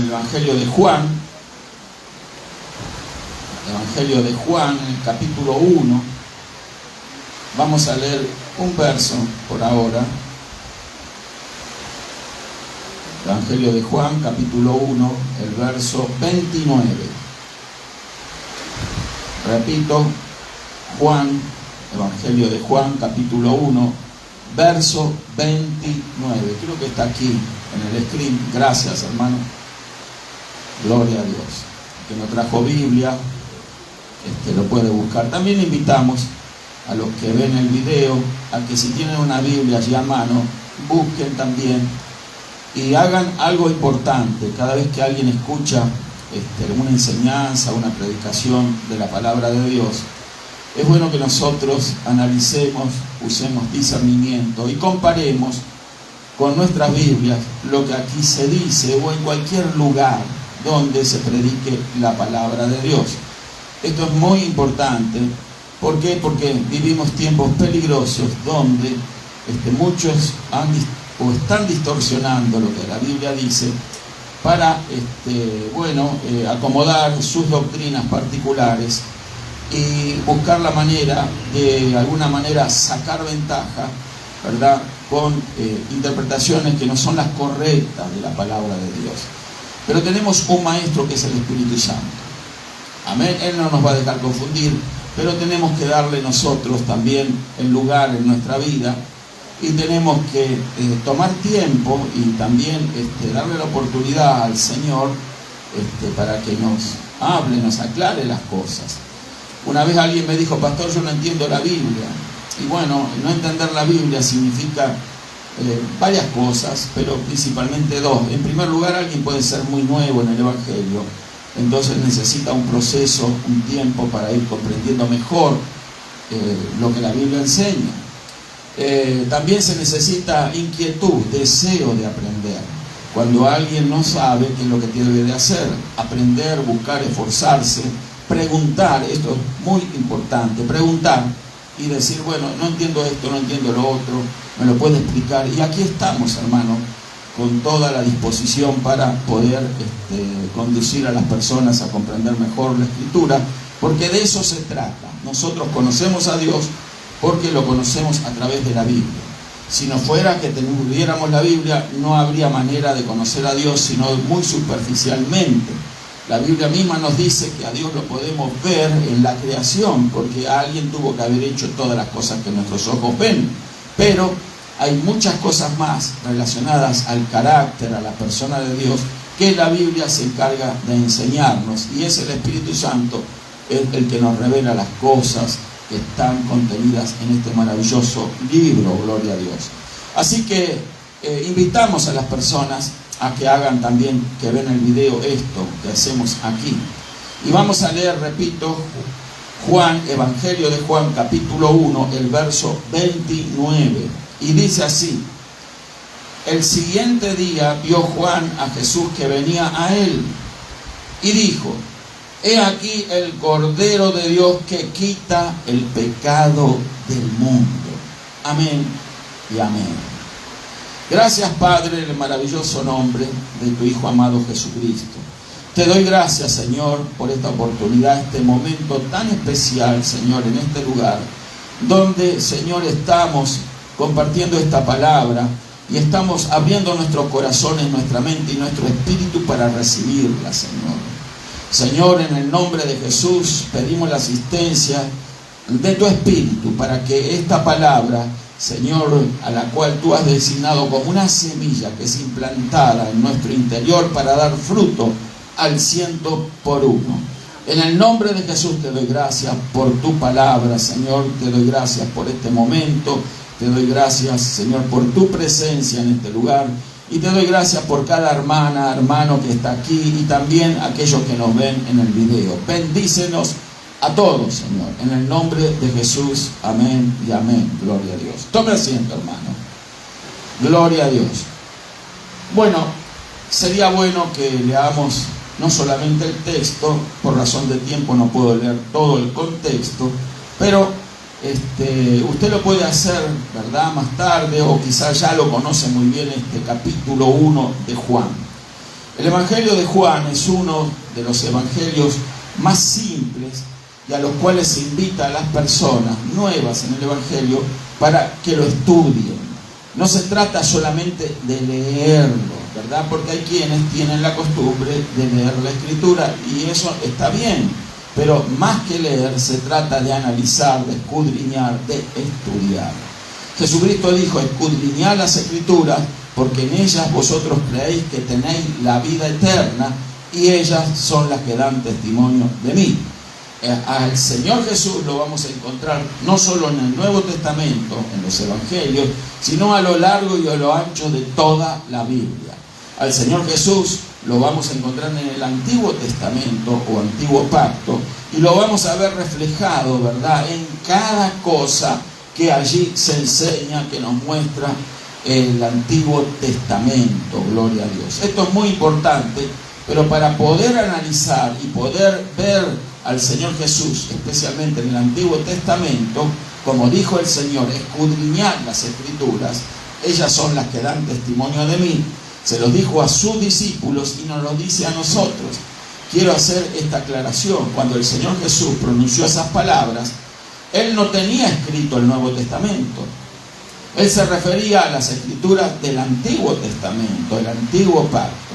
el Evangelio de Juan. Evangelio de Juan, en el capítulo 1. Vamos a leer un verso por ahora. Evangelio de Juan, capítulo 1, el verso 29. Repito, Juan, Evangelio de Juan, capítulo 1, verso 29. Creo que está aquí en el screen. Gracias, hermano. Gloria a Dios. Que no trajo Biblia, lo puede buscar. También invitamos a los que ven el video a que si tienen una Biblia allí a mano, busquen también y hagan algo importante. Cada vez que alguien escucha una enseñanza, una predicación de la palabra de Dios, es bueno que nosotros analicemos, usemos discernimiento y comparemos con nuestras Biblias lo que aquí se dice o en cualquier lugar donde se predique la palabra de Dios. Esto es muy importante. ¿Por qué? Porque vivimos tiempos peligrosos donde muchos están distorsionando lo que la Biblia dice para acomodar sus doctrinas particulares y buscar la manera de alguna manera sacar ventaja, ¿verdad?, con interpretaciones que no son las correctas de la palabra de Dios. Pero tenemos un maestro que es el Espíritu Santo. Amén. Él no nos va a dejar confundir, pero tenemos que darle nosotros también el lugar en nuestra vida y tenemos que tomar tiempo y también darle la oportunidad al Señor para que nos hable, nos aclare las cosas. Una vez alguien me dijo: pastor, yo no entiendo la Biblia. Y bueno, no entender la Biblia significa varias cosas, pero principalmente dos. En primer lugar, alguien puede ser muy nuevo en el Evangelio, entonces necesita un proceso, un tiempo para ir comprendiendo mejor lo que la Biblia enseña. También se necesita inquietud, deseo de aprender. Cuando alguien no sabe qué es lo que debe de hacer, aprender, buscar, esforzarse, preguntar. Esto es muy importante, preguntar y decir: bueno, no entiendo esto, no entiendo lo otro, me lo puede explicar. Y aquí estamos, hermano, con toda la disposición para poder conducir a las personas a comprender mejor la Escritura, porque de eso se trata. Nosotros conocemos a Dios porque lo conocemos a través de la Biblia. Si no fuera que tuviéramos la Biblia, no habría manera de conocer a Dios, sino muy superficialmente. La Biblia misma nos dice que a Dios lo podemos ver en la creación, porque alguien tuvo que haber hecho todas las cosas que nuestros ojos ven. Pero hay muchas cosas más relacionadas al carácter, a la persona de Dios, que la Biblia se encarga de enseñarnos. Y es el Espíritu Santo el que nos revela las cosas que están contenidas en este maravilloso libro, gloria a Dios. Así que invitamos a las personas a que hagan también, que ven el video, esto que hacemos aquí. Y vamos a leer, repito, Juan, Evangelio de Juan, capítulo 1, el verso 29. Y dice así: el siguiente día vio Juan a Jesús que venía a él y dijo: he aquí el Cordero de Dios que quita el pecado del mundo. Amén y amén. Gracias, Padre, en el maravilloso nombre de tu Hijo amado Jesucristo. Te doy gracias, Señor, por esta oportunidad, este momento tan especial, Señor, en este lugar, donde, Señor, estamos compartiendo esta palabra y estamos abriendo nuestros corazones, nuestra mente y nuestro espíritu para recibirla, Señor. Señor, en el nombre de Jesús, pedimos la asistencia de tu Espíritu para que esta palabra, Señor, a la cual tú has designado como una semilla que es implantada en nuestro interior para dar fruto al 100 por 1. En el nombre de Jesús te doy gracias por tu palabra, Señor. Te doy gracias por este momento. Te doy gracias, Señor, por tu presencia en este lugar. Y te doy gracias por cada hermana, hermano que está aquí y también aquellos que nos ven en el video. Bendícenos a todos, Señor, en el nombre de Jesús. Amén y amén. Gloria a Dios. Tome asiento, hermano. Gloria a Dios. Bueno, sería bueno que leamos no solamente el texto. Por razón de tiempo no puedo leer todo el contexto, pero usted lo puede hacer, ¿verdad?, más tarde, o quizás ya lo conoce muy bien, este capítulo 1 de Juan. El Evangelio de Juan es uno de los evangelios más simples y a los cuales se invita a las personas nuevas en el Evangelio para que lo estudien. No se trata solamente de leerlo, ¿verdad? Porque hay quienes tienen la costumbre de leer la Escritura y eso está bien, pero más que leer se trata de analizar, de escudriñar, de estudiar. Jesucristo dijo: escudriñad las Escrituras, porque en ellas vosotros creéis que tenéis la vida eterna, y ellas son las que dan testimonio de mí. Al Señor Jesús lo vamos a encontrar no solo en el Nuevo Testamento, en los Evangelios, sino a lo largo y a lo ancho de toda la Biblia. Al Señor Jesús lo vamos a encontrar en el Antiguo Testamento o Antiguo Pacto, y lo vamos a ver reflejado, ¿verdad?, en cada cosa que allí se enseña, que nos muestra el Antiguo Testamento. Gloria a Dios. Esto es muy importante, pero para poder analizar y poder ver al Señor Jesús, especialmente en el Antiguo Testamento, como dijo el Señor, escudriñad las Escrituras, ellas son las que dan testimonio de mí. Se los dijo a sus discípulos y nos lo dice a nosotros. Quiero hacer esta aclaración. Cuando el Señor Jesús pronunció esas palabras, Él no tenía escrito el Nuevo Testamento. Él se refería a las Escrituras del Antiguo Testamento, el Antiguo Pacto.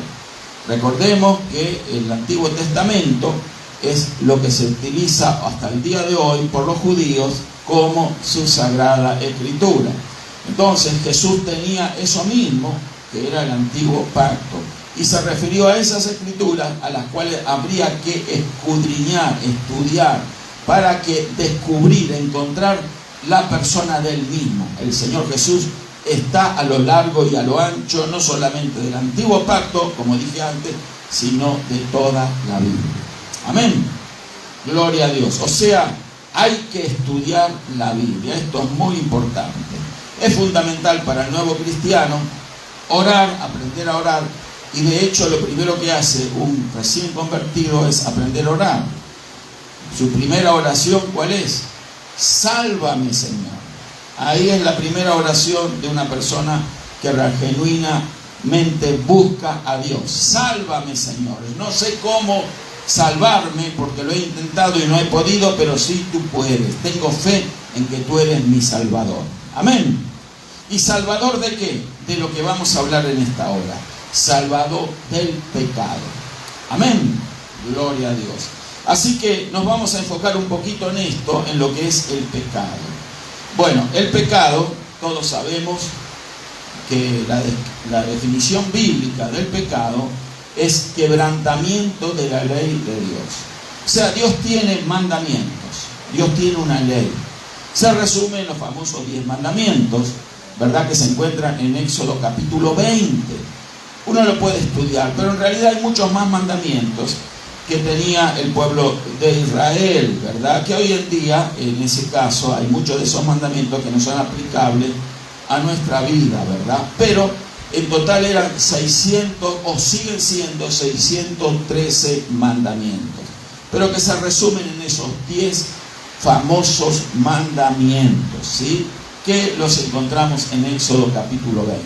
Recordemos que el Antiguo Testamento es lo que se utiliza hasta el día de hoy por los judíos como su Sagrada Escritura. Entonces Jesús tenía eso mismo, que era el Antiguo Pacto, y se refirió a esas Escrituras a las cuales habría que escudriñar, estudiar, para que descubrir, encontrar la persona del mismo. El Señor Jesús está a lo largo y a lo ancho, no solamente del Antiguo Pacto, como dije antes, sino de toda la Biblia. Amén. Gloria a Dios. O sea, hay que estudiar la Biblia. Esto es muy importante. Es fundamental para el nuevo cristiano orar, aprender a orar. Y de hecho lo primero que hace un recién convertido es aprender a orar. Su primera oración, ¿cuál es? Sálvame, Señor. Ahí es la primera oración de una persona que genuinamente busca a Dios. Sálvame, Señor. No sé cómo salvarme porque lo he intentado y no he podido, pero sí tú puedes. Tengo fe en que tú eres mi Salvador. Amén. ¿Y Salvador de qué? De lo que vamos a hablar en esta hora. Salvador del pecado. Amén. Gloria a Dios. Así que nos vamos a enfocar un poquito en esto, en lo que es el pecado. Bueno, el pecado, todos sabemos que la definición bíblica del pecado es quebrantamiento de la ley de Dios. O sea, Dios tiene mandamientos, Dios tiene una ley. Se resume en los famosos 10 mandamientos, ¿verdad?, que se encuentran en Éxodo capítulo 20. Uno lo puede estudiar, pero en realidad hay muchos más mandamientos que tenía el pueblo de Israel, ¿verdad? Que hoy en día, en ese caso, hay muchos de esos mandamientos que no son aplicables a nuestra vida, ¿verdad? Pero en total eran 600, o siguen siendo 613 mandamientos, pero que se resumen en esos 10 famosos mandamientos, ¿sí?, que los encontramos en Éxodo capítulo 20.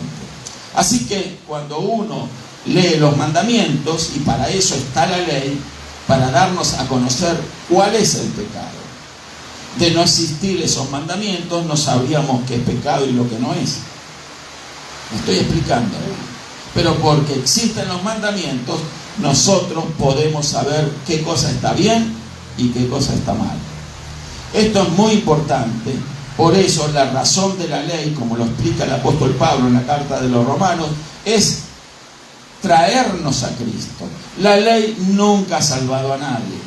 Así que cuando uno lee los mandamientos, y para eso está la ley, para darnos a conocer cuál es el pecado. De no existir esos mandamientos, no sabríamos qué es pecado y lo que no es. Me estoy explicando. Pero porque existen los mandamientos, nosotros podemos saber qué cosa está bien y qué cosa está mal. Esto es muy importante. Por eso la razón de la ley, como lo explica el apóstol Pablo en la carta de los Romanos, es traernos a Cristo. La ley nunca ha salvado a nadie.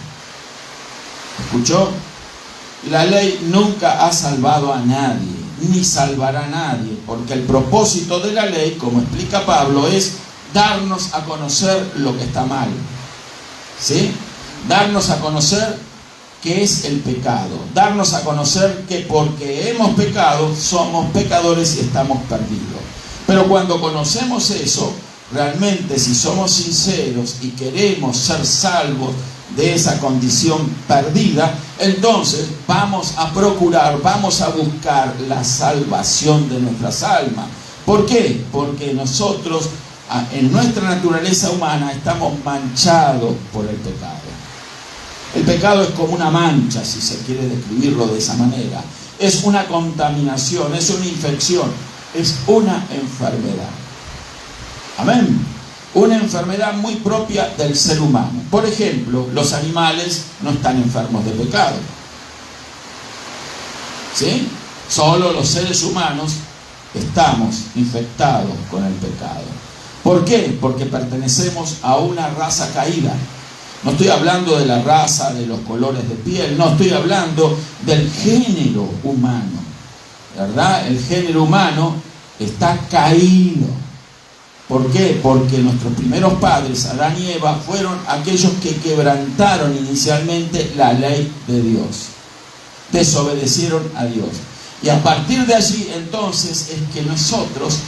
¿Escuchó? La ley nunca ha salvado a nadie, ni salvará a nadie, porque el propósito de la ley, como explica Pablo, es darnos a conocer lo que está mal, ¿sí? Darnos a conocer qué es el pecado, darnos a conocer que porque hemos pecado, somos pecadores y estamos perdidos. Pero cuando conocemos eso, realmente, si somos sinceros y queremos ser salvos de esa condición perdida, entonces vamos a procurar, vamos a buscar la salvación de nuestras almas. ¿Por qué? Porque nosotros en nuestra naturaleza humana estamos manchados por el pecado. El pecado es como una mancha, si se quiere describirlo de esa manera. Es una contaminación, es una infección, es una enfermedad. Amén. Una enfermedad muy propia del ser humano. Por ejemplo, los animales no están enfermos de pecado. ¿Sí? Solo los seres humanos estamos infectados con el pecado. ¿Por qué? Porque pertenecemos a una raza caída. No estoy hablando de la raza, de los colores de piel, no estoy hablando del género humano, ¿verdad? El género humano está caído. ¿Por qué? Porque nuestros primeros padres, Adán y Eva, fueron aquellos que quebrantaron inicialmente la ley de Dios. Desobedecieron a Dios. Y a partir de allí, entonces, es que nosotros,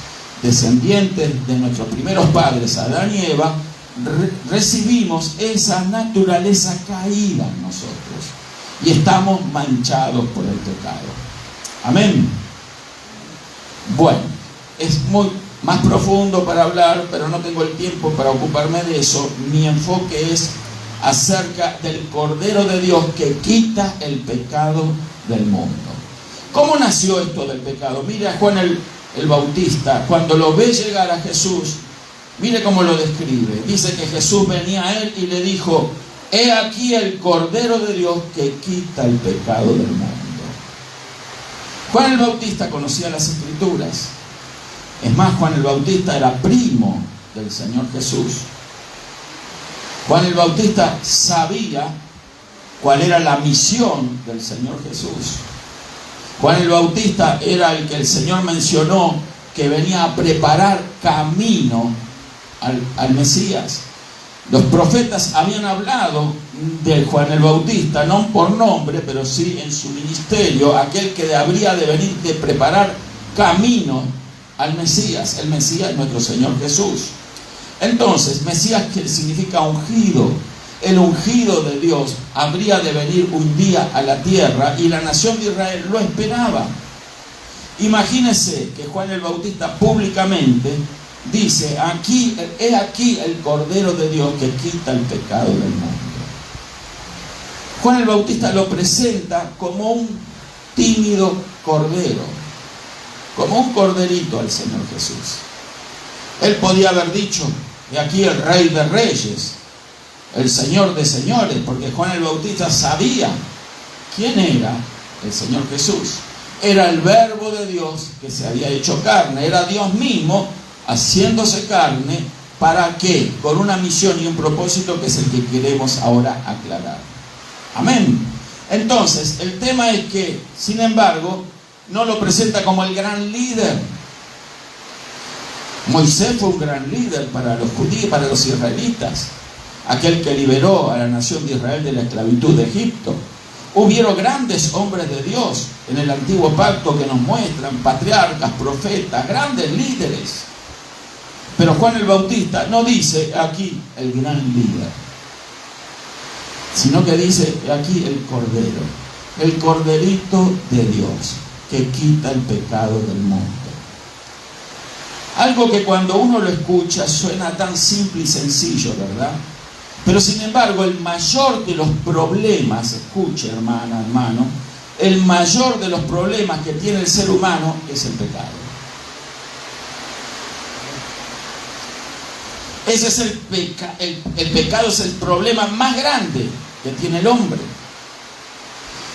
descendientes de nuestros primeros padres, Adán y Eva, recibimos esa naturaleza caída en nosotros. Y estamos manchados por el pecado. Amén. Bueno, es muy más profundo para hablar, pero no tengo el tiempo para ocuparme de eso. Mi enfoque es acerca del Cordero de Dios que quita el pecado del mundo. ¿Cómo nació esto del pecado? Mire a Juan el Bautista, cuando lo ve llegar a Jesús, mire cómo lo describe. Dice que Jesús venía a él y le dijo: he aquí el Cordero de Dios que quita el pecado del mundo. Juan el Bautista conocía las Escrituras. Es más, Juan el Bautista era primo del Señor Jesús. Juan el Bautista sabía cuál era la misión del Señor Jesús. Juan el Bautista era el que el Señor mencionó que venía a preparar camino al Mesías. Los profetas habían hablado de Juan el Bautista, no por nombre, pero sí en su ministerio, aquel que habría de venir de preparar camino al Mesías. El Mesías es nuestro Señor Jesús. Entonces, Mesías, que significa ungido, el ungido de Dios habría de venir un día a la tierra y la nación de Israel lo esperaba. Imagínense que Juan el Bautista públicamente dice: he aquí el Cordero de Dios que quita el pecado del mundo. Juan el Bautista lo presenta como un tímido cordero, como un corderito al Señor Jesús. Él podía haber dicho: he aquí el Rey de Reyes, el Señor de Señores, porque Juan el Bautista sabía quién era el Señor Jesús. Era el Verbo de Dios que se había hecho carne, era Dios mismo haciéndose carne. ¿Para qué? Con una misión y un propósito que es el que queremos ahora aclarar. Amén. Entonces, el tema es que, sin embargo, no lo presenta como el gran líder. Moisés fue un gran líder para los judíos, para los israelitas, aquel que liberó a la nación de Israel de la esclavitud de Egipto. Hubieron grandes hombres de Dios en el antiguo pacto que nos muestran, patriarcas, profetas, grandes líderes. Pero Juan el Bautista no dice aquí el gran líder, sino que dice aquí el Cordero, el Corderito de Dios que quita el pecado del mundo. Algo que cuando uno lo escucha suena tan simple y sencillo, ¿verdad? Pero sin embargo, el mayor de los problemas, escuche hermana, hermano, el mayor de los problemas que tiene el ser humano es el pecado. Ese es el pecado es el problema más grande que tiene el hombre.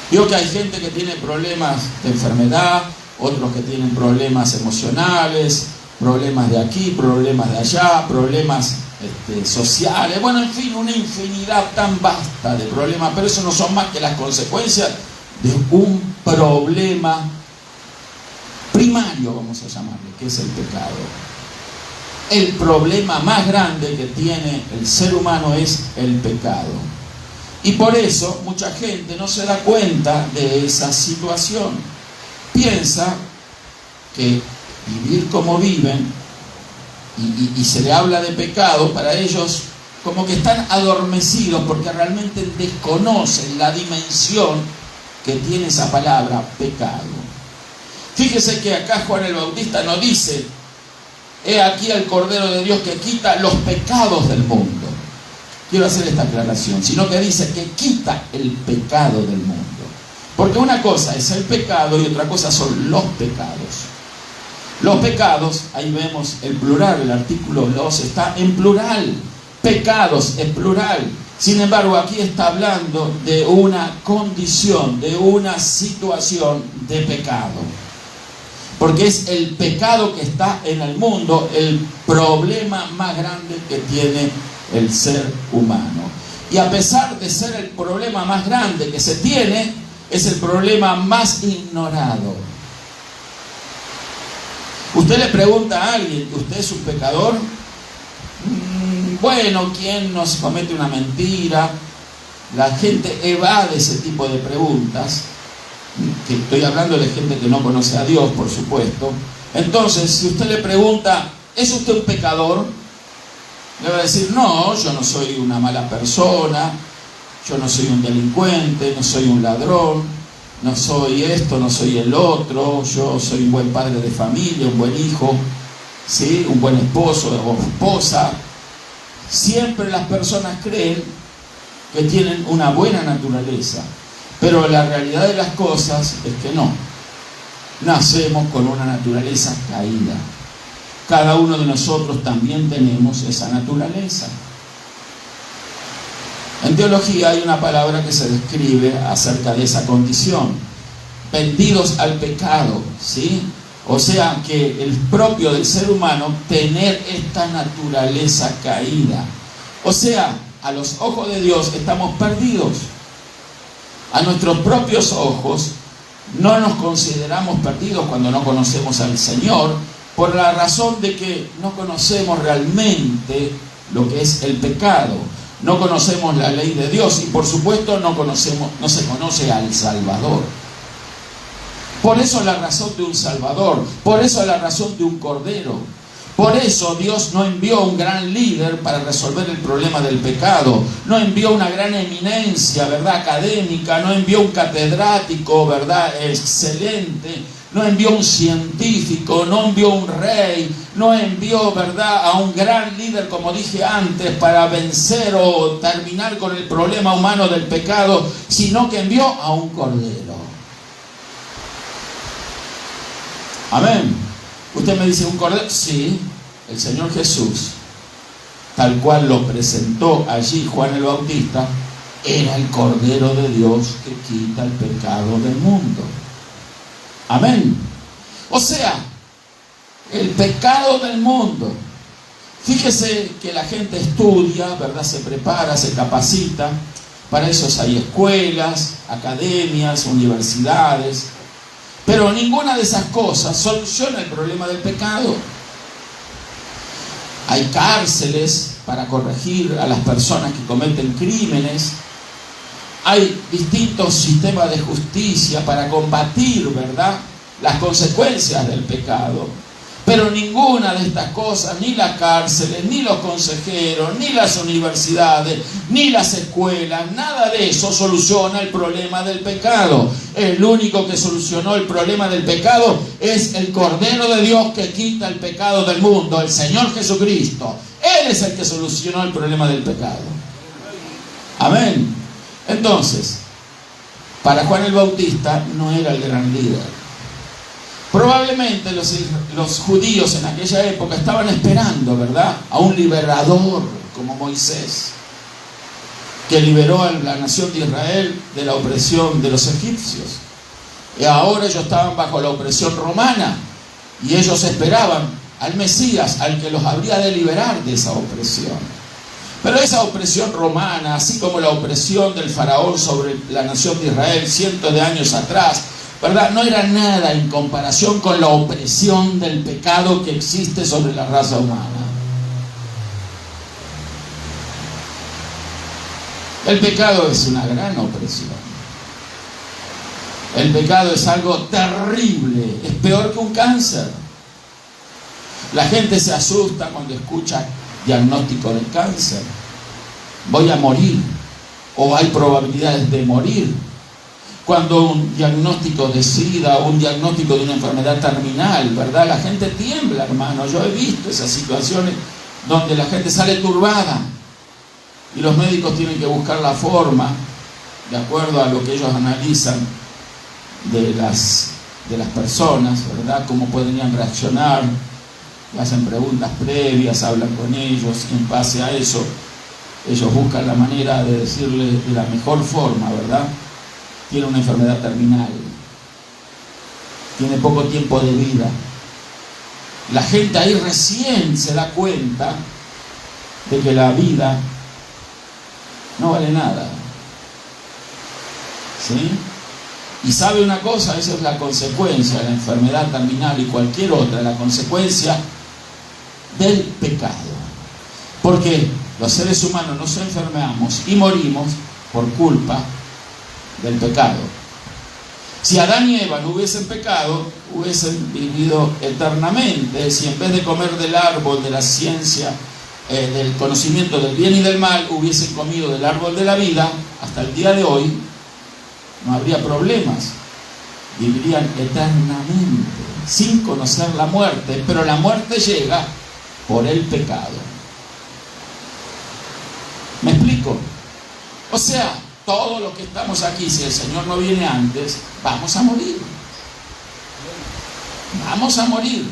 Digo que hay gente que tiene problemas de enfermedad, otros que tienen problemas emocionales, problemas de aquí, problemas de allá, problemas sociales, bueno, en fin, una infinidad tan vasta de problemas, pero eso no son más que las consecuencias de un problema primario, vamos a llamarle, que es el pecado. El problema más grande que tiene el ser humano es el pecado. Y por eso mucha gente no se da cuenta de esa situación. Piensa que vivir como viven y se le habla de pecado, para ellos como que están adormecidos porque realmente desconocen la dimensión que tiene esa palabra pecado. Fíjese que acá Juan el Bautista no dice He aquí el Cordero de Dios que quita los pecados del mundo. Quiero hacer esta aclaración, sino que dice que quita el pecado del mundo. Porque una cosa es el pecado y otra cosa son los pecados. Los pecados, ahí vemos el plural, el artículo 2 está en plural. Pecados es plural. Sin embargo, aquí está hablando de una condición, de una situación de pecado. Porque es el pecado que está en el mundo el problema más grande que tiene el ser humano. Y a pesar de ser el problema más grande que se tiene, es el problema más ignorado. Usted le pregunta a alguien, ¿usted es un pecador? Bueno, ¿quién no se comete una mentira? La gente evade ese tipo de preguntas. Que estoy hablando de gente que no conoce a Dios, por supuesto. Entonces, si usted le pregunta, ¿es usted un pecador? Le va a decir, no, yo no soy una mala persona, yo no soy un delincuente, no soy un ladrón, no soy esto, no soy el otro, yo soy un buen padre de familia, un buen hijo, ¿sí? Un buen esposo o esposa. Siempre las personas creen que tienen una buena naturaleza, pero la realidad de las cosas es que no. Nacemos con una naturaleza caída. Cada uno de nosotros también tenemos esa naturaleza. En teología hay una palabra que se describe acerca de esa condición: vendidos al pecado, ¿sí? O sea que el propio del ser humano tener esta naturaleza caída. O sea, a los ojos de Dios estamos perdidos. A nuestros propios ojos no nos consideramos perdidos cuando no conocemos al Señor, por la razón de que no conocemos realmente lo que es el pecado. No conocemos la ley de Dios y por supuesto no se conoce al Salvador. Por eso la razón de un Salvador, por eso la razón de un Cordero. Por eso Dios no envió un gran líder para resolver el problema del pecado. No envió una gran eminencia, ¿verdad?, académica. No envió un catedrático, ¿verdad?, excelente. No envió un científico, no envió un rey, no envió, ¿verdad?, a un gran líder, como dije antes, para vencer o terminar con el problema humano del pecado, sino que envió a un Cordero. Amén. Usted me dice, ¿un Cordero? Sí, el Señor Jesús, tal cual lo presentó allí Juan el Bautista, era el Cordero de Dios que quita el pecado del mundo. Amén. O sea, el pecado del mundo. Fíjese que la gente estudia, ¿verdad?, se prepara, se capacita. Para eso hay escuelas, academias, universidades. Pero ninguna de esas cosas soluciona el problema del pecado. Hay cárceles para corregir a las personas que cometen crímenes. Hay distintos sistemas de justicia para combatir, ¿verdad?, las consecuencias del pecado. Pero ninguna de estas cosas, ni las cárceles, ni los consejeros, ni las universidades, ni las escuelas, nada de eso soluciona el problema del pecado. El único que solucionó el problema del pecado es el Cordero de Dios que quita el pecado del mundo, el Señor Jesucristo. Él es el que solucionó el problema del pecado. Amén. Entonces, para Juan el Bautista no era el gran líder. Probablemente los judíos en aquella época estaban esperando, ¿verdad?, a un liberador como Moisés, que liberó a la nación de Israel de la opresión de los egipcios. Y ahora ellos estaban bajo la opresión romana y ellos esperaban al Mesías, al que los habría de liberar de esa opresión. Pero esa opresión romana, así como la opresión del faraón sobre la nación de Israel cientos de años atrás, ¿verdad?, no era nada en comparación con la opresión del pecado que existe sobre la raza humana. El pecado es una gran opresión. El pecado es algo terrible, es peor que un cáncer. La gente se asusta cuando escucha diagnóstico del cáncer. Voy a morir, o hay probabilidades de morir. cuando un diagnóstico de SIDA o un diagnóstico de una enfermedad terminal, ¿verdad? La gente tiembla, hermano. Yo he visto esas situaciones donde la gente sale turbada y los médicos tienen que buscar la forma, de acuerdo a lo que ellos analizan de las personas, ¿verdad? Cómo podrían reaccionar, hacen preguntas previas, hablan con ellos, y en base a eso ellos buscan la manera de decirle de la mejor forma, ¿verdad? Tiene una enfermedad terminal, tiene poco tiempo de vida. La gente ahí recién se da cuenta de que la vida no vale nada, ¿sí? Y sabe una cosa, esa es la consecuencia de la enfermedad terminal y cualquier otra, la consecuencia del pecado. Porque los seres humanos nos enfermamos y morimos por culpa del pecado. Si Adán y Eva no hubiesen pecado, hubiesen vivido eternamente. Si en vez de comer del árbol de la ciencia, del conocimiento del bien y del mal, hubiesen comido del árbol de la vida, hasta el día de hoy no habría problemas. Vivirían eternamente, sin conocer la muerte. Pero la muerte llega por el pecado. ¿Me explico? O sea, todos los que estamos aquí, si el Señor no viene antes, vamos a morir. Vamos a morir.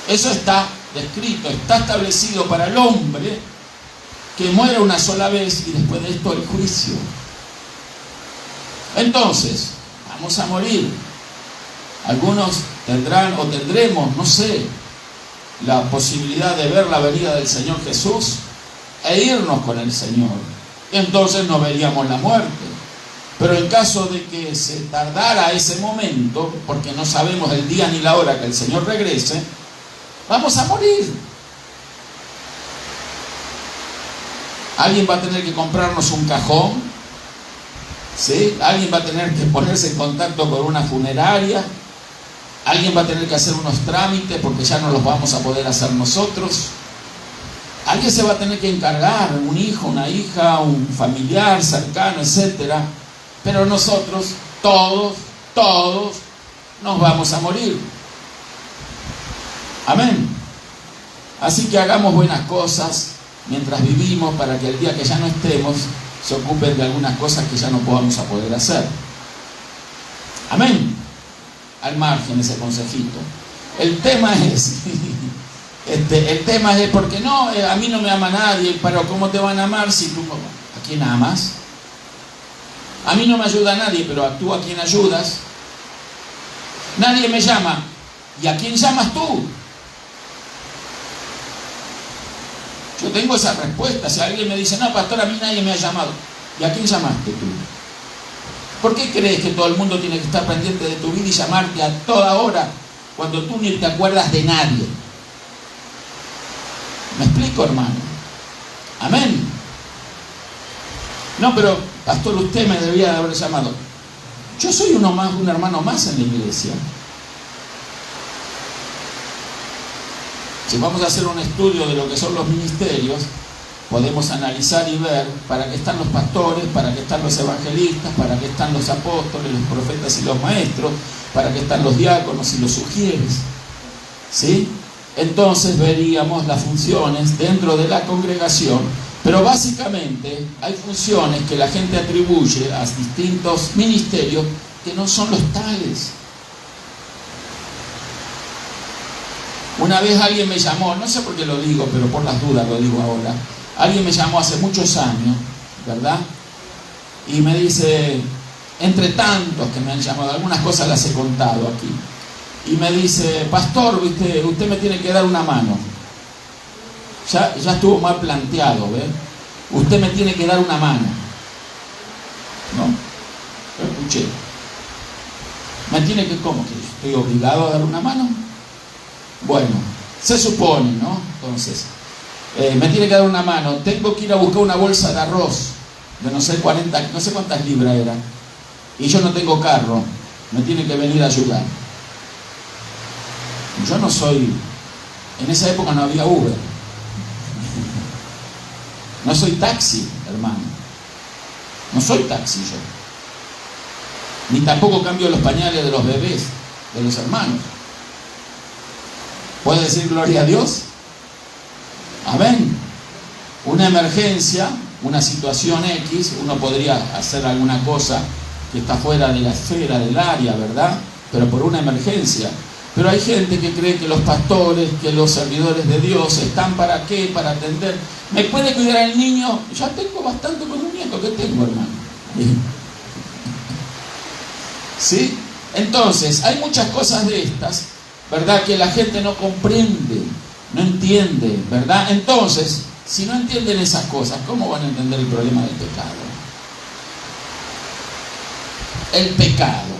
Eso está descrito, está establecido para el hombre, que muere una sola vez y después de esto el juicio. Entonces, vamos a morir. Algunos tendrán o tendremos, no sé, la posibilidad de ver la venida del Señor Jesús e irnos con el Señor. Entonces no veríamos la muerte. Pero en caso de que se tardara ese momento, porque no sabemos el día ni la hora que el Señor regrese, vamos a morir. Alguien va a tener que comprarnos un cajón, ¿sí? Alguien va a tener que ponerse en contacto con una funeraria, alguien va a tener que hacer unos trámites porque ya no los vamos a poder hacer nosotros. Alguien se va a tener que encargar, un hijo, una hija, un familiar cercano, etc. Pero nosotros, todos nos vamos a morir. Amén. Así que hagamos buenas cosas mientras vivimos, para que el día que ya no estemos se ocupen de algunas cosas que ya no vamos a poder hacer. Amén. Al margen ese consejito. El tema es porque no, a mí no me ama nadie. Pero ¿cómo te van a amar si tú, a quién amas? A mí no me ayuda nadie, pero tú a quién ayudas. Nadie me llama, ¿y a quién llamas tú? Yo tengo esa respuesta. Si alguien me dice, no, pastor, a mí nadie me ha llamado, ¿y a quién llamaste tú? ¿Por qué crees que todo el mundo tiene que estar pendiente de tu vida y llamarte a toda hora cuando tú ni te acuerdas de nadie? ¿Me explico, hermano? Amén. No, pero pastor, usted me debía de haber llamado. Yo soy un hermano más en la iglesia. Si vamos a hacer un estudio de lo que son los ministerios, podemos analizar y ver para qué están los pastores, para qué están los evangelistas, para qué están los apóstoles, los profetas y los maestros, para qué están los diáconos y los sugieres. ¿Sí? Entonces veríamos las funciones dentro de la congregación, pero básicamente hay funciones que la gente atribuye a distintos ministerios que no son los tales. Una vez alguien me llamó, no sé por qué lo digo, pero por las dudas lo digo ahora. Alguien me llamó hace muchos años, ¿verdad? Y me dice, entre tantos que me han llamado, algunas cosas las he contado aquí. Y me dice, pastor, usted me tiene que dar una mano. Ya estuvo mal planteado, ¿ves? Usted me tiene que dar una mano. ¿No? Lo escuché. ¿Me tiene que, cómo? ¿Que estoy obligado a dar una mano? Bueno, se supone, ¿no? Entonces, me tiene que dar una mano. Tengo que ir a buscar una bolsa de arroz de no sé cuántas libras era. Y yo no tengo carro. Me tiene que venir a ayudar. Yo no soy... En esa época no había Uber. No soy taxi, hermano. No soy taxi yo. Ni tampoco cambio los pañales de los bebés, de los hermanos. ¿Puede decir gloria a Dios? Amén. Una emergencia, una situación X, uno podría hacer alguna cosa que está fuera de la esfera del área, ¿verdad? Pero por una emergencia. Pero hay gente que cree que los pastores, que los servidores de Dios están para qué, para atender. ¿Me puede cuidar el niño? Ya tengo bastante con un nieto que tengo, hermano. ¿Sí? Entonces, hay muchas cosas de estas, ¿verdad? Que la gente no comprende, no entiende, ¿verdad? Entonces, si no entienden esas cosas, ¿cómo van a entender el problema del pecado? El pecado,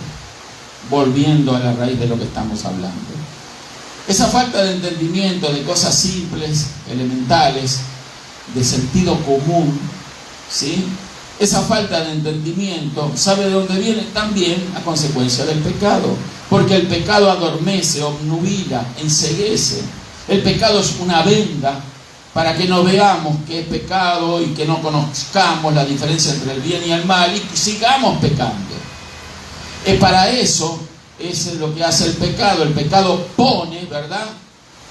volviendo a la raíz de lo que estamos hablando. Esa falta de entendimiento de cosas simples, elementales, de sentido común, ¿sí? Esa falta de entendimiento, ¿sabe de dónde viene? También a consecuencia del pecado. Porque el pecado adormece, obnubila, enceguece. El pecado es una venda para que no veamos que es pecado y que no conozcamos la diferencia entre el bien y el mal y sigamos pecando. Para eso es lo que hace el pecado. El pecado pone, ¿verdad?,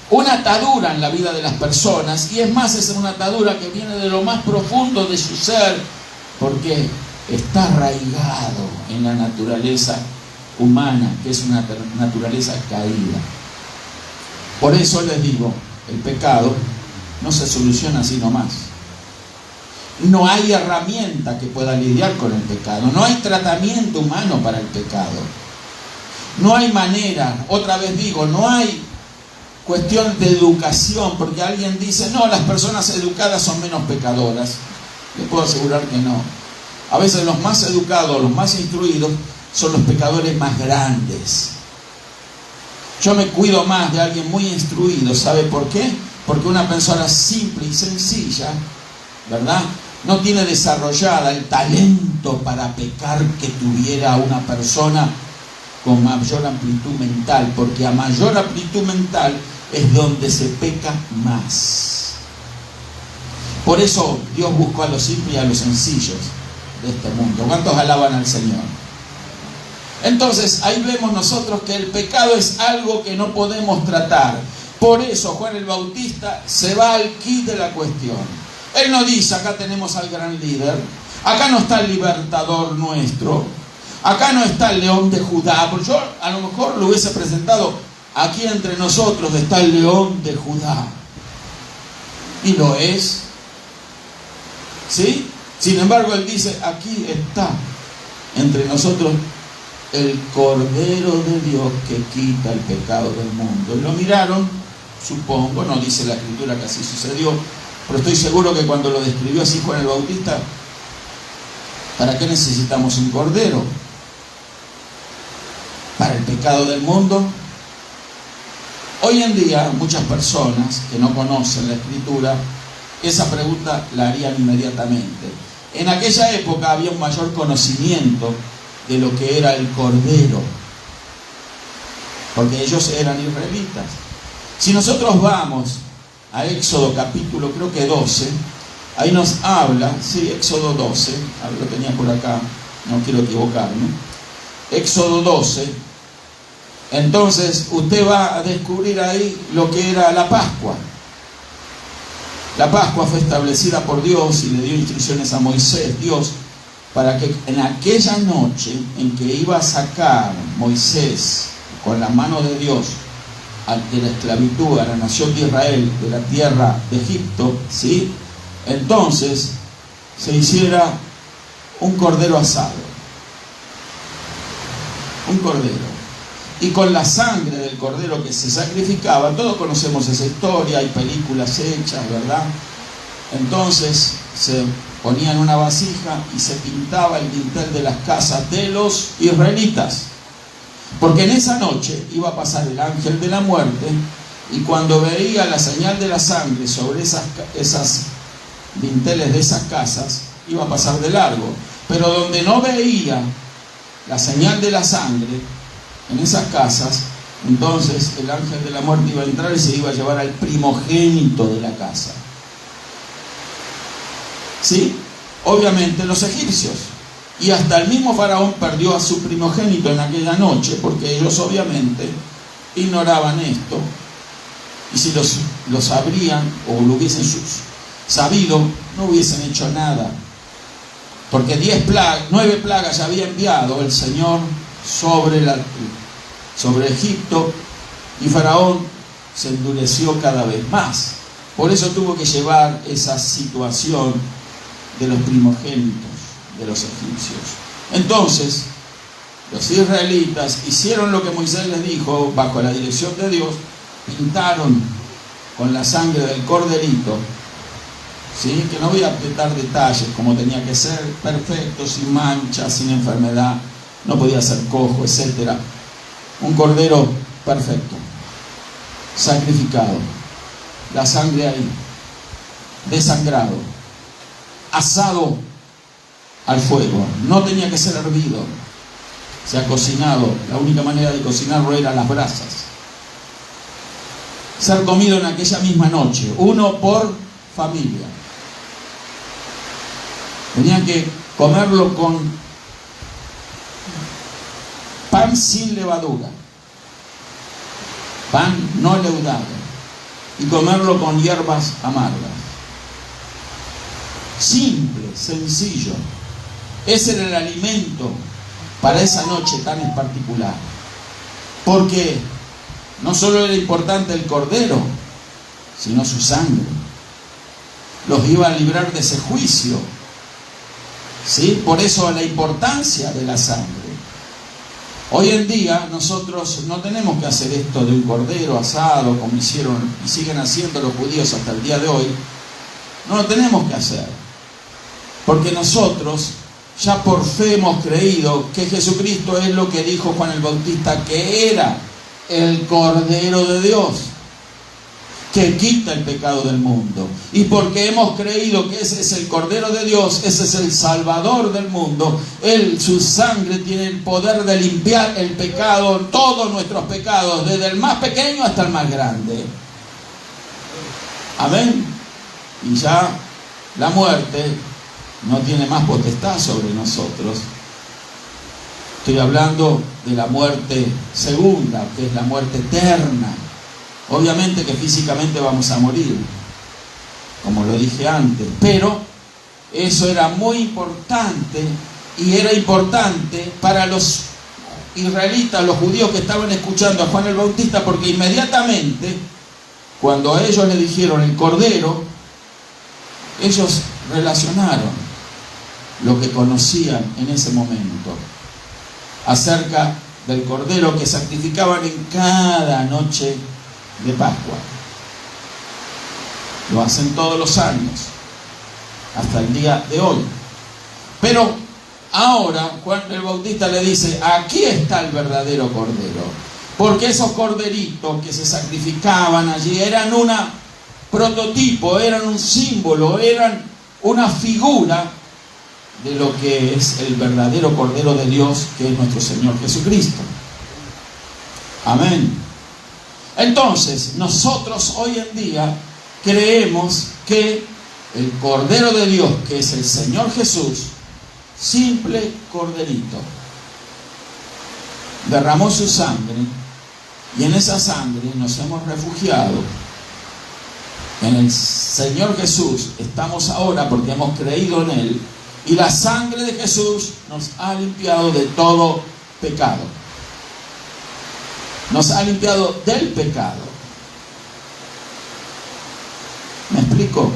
una atadura en la vida de las personas, y es más, es una atadura que viene de lo más profundo de su ser, porque está arraigado en la naturaleza humana, que es una naturaleza caída. Por eso les digo, el pecado no se soluciona así nomás. No hay herramienta que pueda lidiar con el pecado. No hay tratamiento humano para el pecado. No hay manera, otra vez digo, no hay cuestión de educación, porque alguien dice, no, las personas educadas son menos pecadoras. Les puedo asegurar que no. A veces los más educados, los más instruidos, son los pecadores más grandes. Yo me cuido más de alguien muy instruido. ¿Sabe por qué? Porque una persona simple y sencilla, ¿verdad?, no tiene desarrollada el talento para pecar que tuviera una persona con mayor amplitud mental, porque a mayor amplitud mental es donde se peca más. Por eso Dios buscó a los simples y a los sencillos de este mundo. ¿Cuántos alaban al Señor? Entonces ahí vemos nosotros que el pecado es algo que no podemos tratar. Por eso Juan el Bautista se va al quid de la cuestión. Él no dice, acá tenemos al gran líder, acá no está el libertador nuestro, acá no está el león de Judá, porque yo a lo mejor lo hubiese presentado, aquí entre nosotros está el león de Judá. Y lo es. ¿Sí? Sin embargo, él dice, aquí está entre nosotros el Cordero de Dios que quita el pecado del mundo. Y lo miraron, supongo, no dice la Escritura que así sucedió, pero estoy seguro que cuando lo describió así Juan el Bautista, ¿para qué necesitamos un cordero? ¿Para el pecado del mundo? Hoy en día muchas personas que no conocen la Escritura, esa pregunta la harían inmediatamente. En aquella época había un mayor conocimiento de lo que era el cordero, porque ellos eran israelitas. Si nosotros vamos a Éxodo capítulo, creo que 12, ahí nos habla, sí, Éxodo 12, a ver, lo tenía por acá, no quiero equivocarme, Éxodo 12, entonces usted va a descubrir ahí lo que era la Pascua. La Pascua fue establecida por Dios y le dio instrucciones a Moisés, Dios, para que en aquella noche en que iba a sacar Moisés con la mano de Dios de la esclavitud a la nación de Israel, de la tierra de Egipto, ¿sí?, entonces se hiciera un cordero asado. Un cordero. Y con la sangre del cordero que se sacrificaba, todos conocemos esa historia, hay películas hechas, ¿verdad? Entonces se ponía en una vasija y se pintaba el dintel de las casas de los israelitas. Porque en esa noche iba a pasar el ángel de la muerte, y cuando veía la señal de la sangre sobre esas dinteles de esas casas, iba a pasar de largo. Pero donde no veía la señal de la sangre, en esas casas, entonces el ángel de la muerte iba a entrar y se iba a llevar al primogénito de la casa. ¿Sí? Obviamente los egipcios. Y hasta el mismo faraón perdió a su primogénito en aquella noche, porque ellos obviamente ignoraban esto. Y si lo sabrían o lo hubiesen sabido, no hubiesen hecho nada. Porque 9 plagas ya había enviado el Señor sobre Egipto, y Faraón se endureció cada vez más. Por eso tuvo que llevar esa situación de los primogénitos de los egipcios. Entonces, los israelitas hicieron lo que Moisés les dijo bajo la dirección de Dios, pintaron con la sangre del corderito, ¿sí? Que no voy a apretar detalles, como tenía que ser perfecto, sin mancha, sin enfermedad, no podía ser cojo, etc. Un cordero perfecto, sacrificado, la sangre ahí, desangrado, asado al fuego, no tenía que ser hervido, se ha cocinado, la única manera de cocinarlo era las brasas, ser comido en aquella misma noche, uno por familia. Tenían que comerlo con pan sin levadura, pan no leudado, y comerlo con hierbas amargas. Simple, sencillo. Ese era el alimento para esa noche tan en particular. Porque no solo era importante el cordero, sino su sangre. Los iba a librar de ese juicio. ¿Sí? Por eso la importancia de la sangre. Hoy en día nosotros no tenemos que hacer esto de un cordero asado como hicieron y siguen haciendo los judíos hasta el día de hoy. No lo tenemos que hacer. Porque nosotros ya por fe hemos creído que Jesucristo es lo que dijo Juan el Bautista, que era el Cordero de Dios, que quita el pecado del mundo. Y porque hemos creído que ese es el Cordero de Dios, ese es el Salvador del mundo, su sangre tiene el poder de limpiar el pecado, todos nuestros pecados, desde el más pequeño hasta el más grande. Amén. Y ya la muerte no tiene más potestad sobre nosotros. Estoy hablando de la muerte segunda, que es la muerte eterna. Obviamente que físicamente vamos a morir, como lo dije antes, pero eso era muy importante, y era importante para los israelitas, los judíos que estaban escuchando a Juan el Bautista, porque inmediatamente, cuando a ellos le dijeron el cordero, ellos relacionaron lo que conocían en ese momento acerca del cordero que sacrificaban en cada noche de Pascua. Lo hacen todos los años hasta el día de hoy. Pero ahora Juan el Bautista le dice: aquí está el verdadero cordero, porque esos corderitos que se sacrificaban allí eran un prototipo, eran un símbolo, eran una figura de lo que es el verdadero Cordero de Dios, que es nuestro Señor Jesucristo. Amén. Entonces, nosotros hoy en día creemos que el Cordero de Dios, que es el Señor Jesús, simple corderito, derramó su sangre, y en esa sangre nos hemos refugiado. En el Señor Jesús estamos ahora porque hemos creído en Él, y la sangre de Jesús nos ha limpiado de todo pecado. Nos ha limpiado del pecado. ¿Me explico?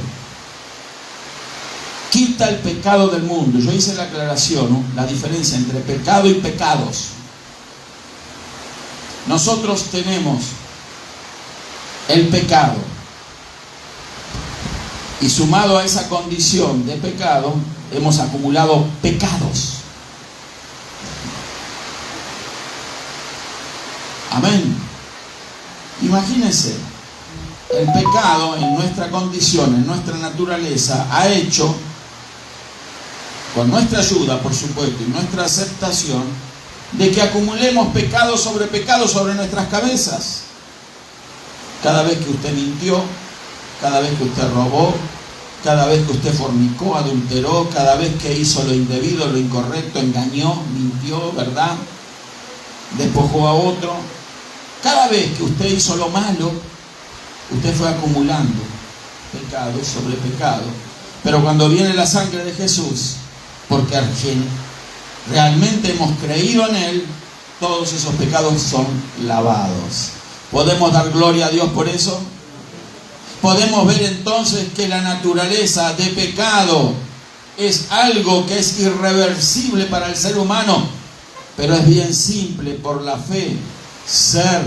Quita el pecado del mundo. Yo hice la aclaración, ¿no? La diferencia entre pecado y pecados. Nosotros tenemos el pecado, y sumado a esa condición de pecado, hemos acumulado pecados. Amén. Imagínense, el pecado en nuestra condición, en nuestra naturaleza, ha hecho, con nuestra ayuda por supuesto y nuestra aceptación, de que acumulemos pecado sobre nuestras cabezas. Cada vez que usted mintió, cada vez que usted robó, cada vez que usted fornicó, adulteró, cada vez que hizo lo indebido, lo incorrecto, engañó, mintió, ¿verdad? Despojó a otro. Cada vez que usted hizo lo malo, usted fue acumulando pecado sobre pecado. Pero cuando viene la sangre de Jesús, porque realmente hemos creído en Él, todos esos pecados son lavados. ¿Podemos dar gloria a Dios por eso? Podemos ver entonces que la naturaleza de pecado es algo que es irreversible para el ser humano, pero es bien simple por la fe ser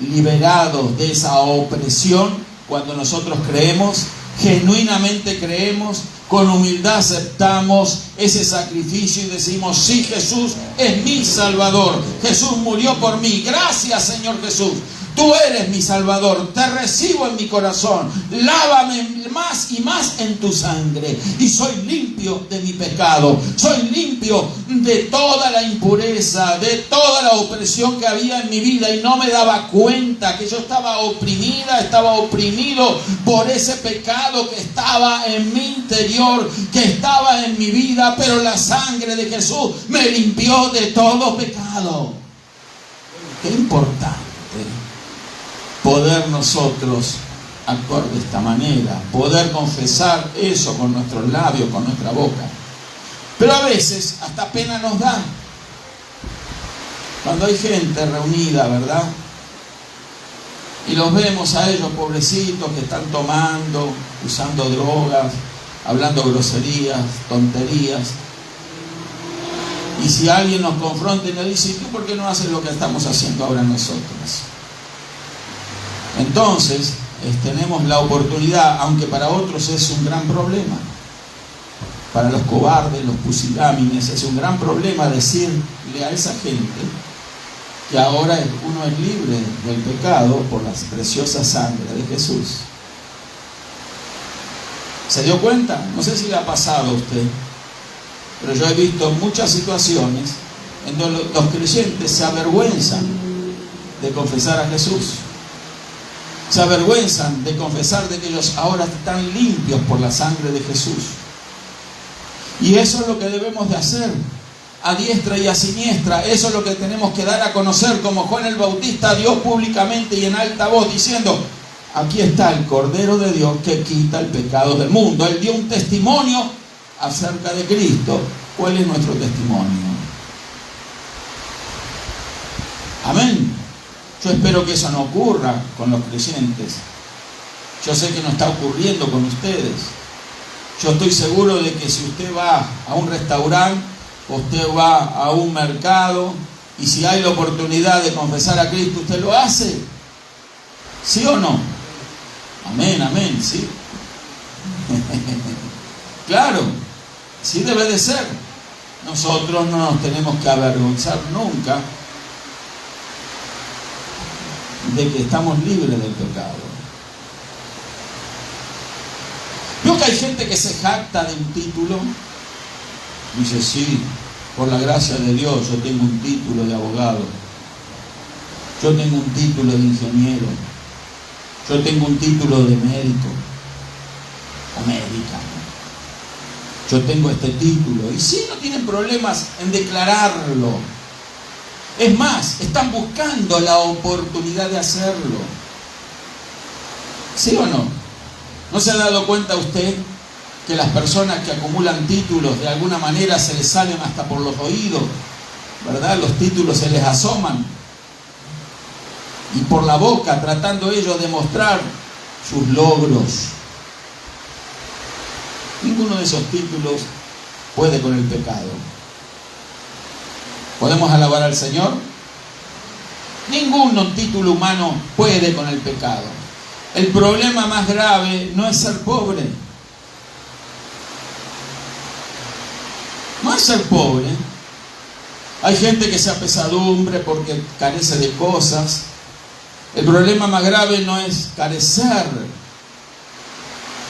liberados de esa opresión cuando nosotros creemos, genuinamente creemos, con humildad aceptamos ese sacrificio y decimos: sí, Jesús es mi Salvador, Jesús murió por mí, gracias Señor Jesús, tú eres mi Salvador, te recibo en mi corazón, lávame más y más en tu sangre y soy limpio de mi pecado, soy limpio de toda la impureza, de toda la opresión que había en mi vida y no me daba cuenta que yo estaba oprimida, estaba oprimido por ese pecado que estaba en mi interior, que estaba en mi vida, pero la sangre de Jesús me limpió de todo pecado. Qué importante poder nosotros actuar de esta manera, poder confesar eso con nuestros labios, con nuestra boca. Pero a veces hasta pena nos da cuando hay gente reunida, ¿verdad? Y los vemos a ellos, pobrecitos, que están tomando, usando drogas, hablando groserías, tonterías. Y si alguien nos confronta y nos dice: ¿tú por qué no haces lo que estamos haciendo ahora nosotros? Entonces tenemos la oportunidad, aunque para otros es un gran problema, para los cobardes, los pusilámines, es un gran problema decirle a esa gente que ahora uno es libre del pecado por la preciosa sangre de Jesús. ¿Se dio cuenta? No sé si le ha pasado a usted, pero yo he visto muchas situaciones en donde los creyentes se avergüenzan de confesar a Jesús. Se avergüenzan de confesar de que ellos ahora están limpios por la sangre de Jesús. Y eso es lo que debemos de hacer, a diestra y a siniestra. Eso es lo que tenemos que dar a conocer, como Juan el Bautista dio públicamente y en alta voz, diciendo: aquí está el Cordero de Dios que quita el pecado del mundo. Él dio un testimonio acerca de Cristo. ¿Cuál es nuestro testimonio? Amén. Yo espero que eso no ocurra con los creyentes. Yo sé que no está ocurriendo con ustedes. Yo estoy seguro de que si usted va a un restaurante, usted va a un mercado, y si hay la oportunidad de confesar a Cristo, usted lo hace. ¿Sí o no? Amén, amén, sí. Claro, sí debe de ser. Nosotros no nos tenemos que avergonzar nunca de que estamos libres del pecado. ¿Vio que hay gente que se jacta de un título? Dice: sí, por la gracia de Dios yo tengo un título de abogado, yo tengo un título de ingeniero, yo tengo un título de médico o médica, yo tengo este título. Y sí, no tienen problemas en declararlo. Es más, están buscando la oportunidad de hacerlo. ¿Sí o no? ¿No se ha dado cuenta usted que las personas que acumulan títulos de alguna manera se les salen hasta por los oídos, ¿verdad? Los títulos se les asoman, y por la boca, tratando ellos de mostrar sus logros. Ninguno de esos títulos puede con el pecado. ¿Podemos alabar al Señor? Ningún título humano puede con el pecado. El problema más grave no es ser pobre. No es ser pobre. Hay gente que se apesadumbre porque carece de cosas. El problema más grave no es carecer,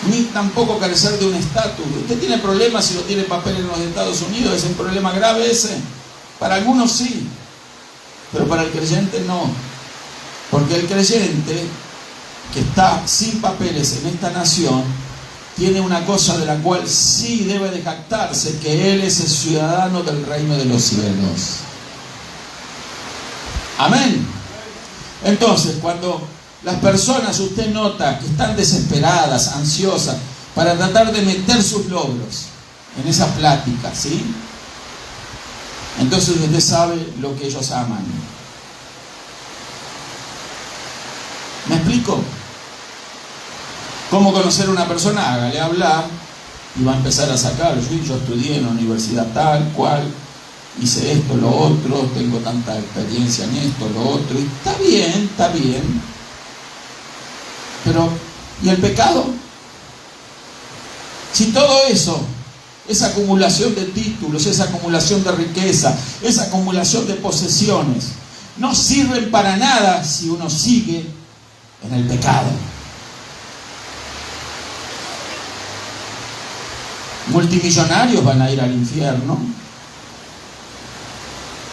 ni tampoco carecer de un estatus. Usted tiene problemas si no tiene papel en los Estados Unidos. ¿Es un problema grave ese? Para algunos sí, pero para el creyente no. Porque el creyente que está sin papeles en esta nación tiene una cosa de la cual sí debe de jactarse, que él es el ciudadano del reino de los cielos. Amén. Entonces, cuando las personas, usted nota que están desesperadas, ansiosas, para tratar de meter sus logros en esa plática, ¿sí? Entonces usted sabe lo que ellos aman. ¿Me explico? ¿Cómo conocer a una persona? Hágale hablar y va a empezar a sacar. Yo estudié en la universidad tal cual, hice esto, lo otro, tengo tanta experiencia en esto, lo otro, y está bien. Pero, ¿y el pecado? Si todo eso, esa acumulación de títulos, esa acumulación de riqueza, esa acumulación de posesiones, no sirven para nada si uno sigue en el pecado. Multimillonarios van a ir al infierno.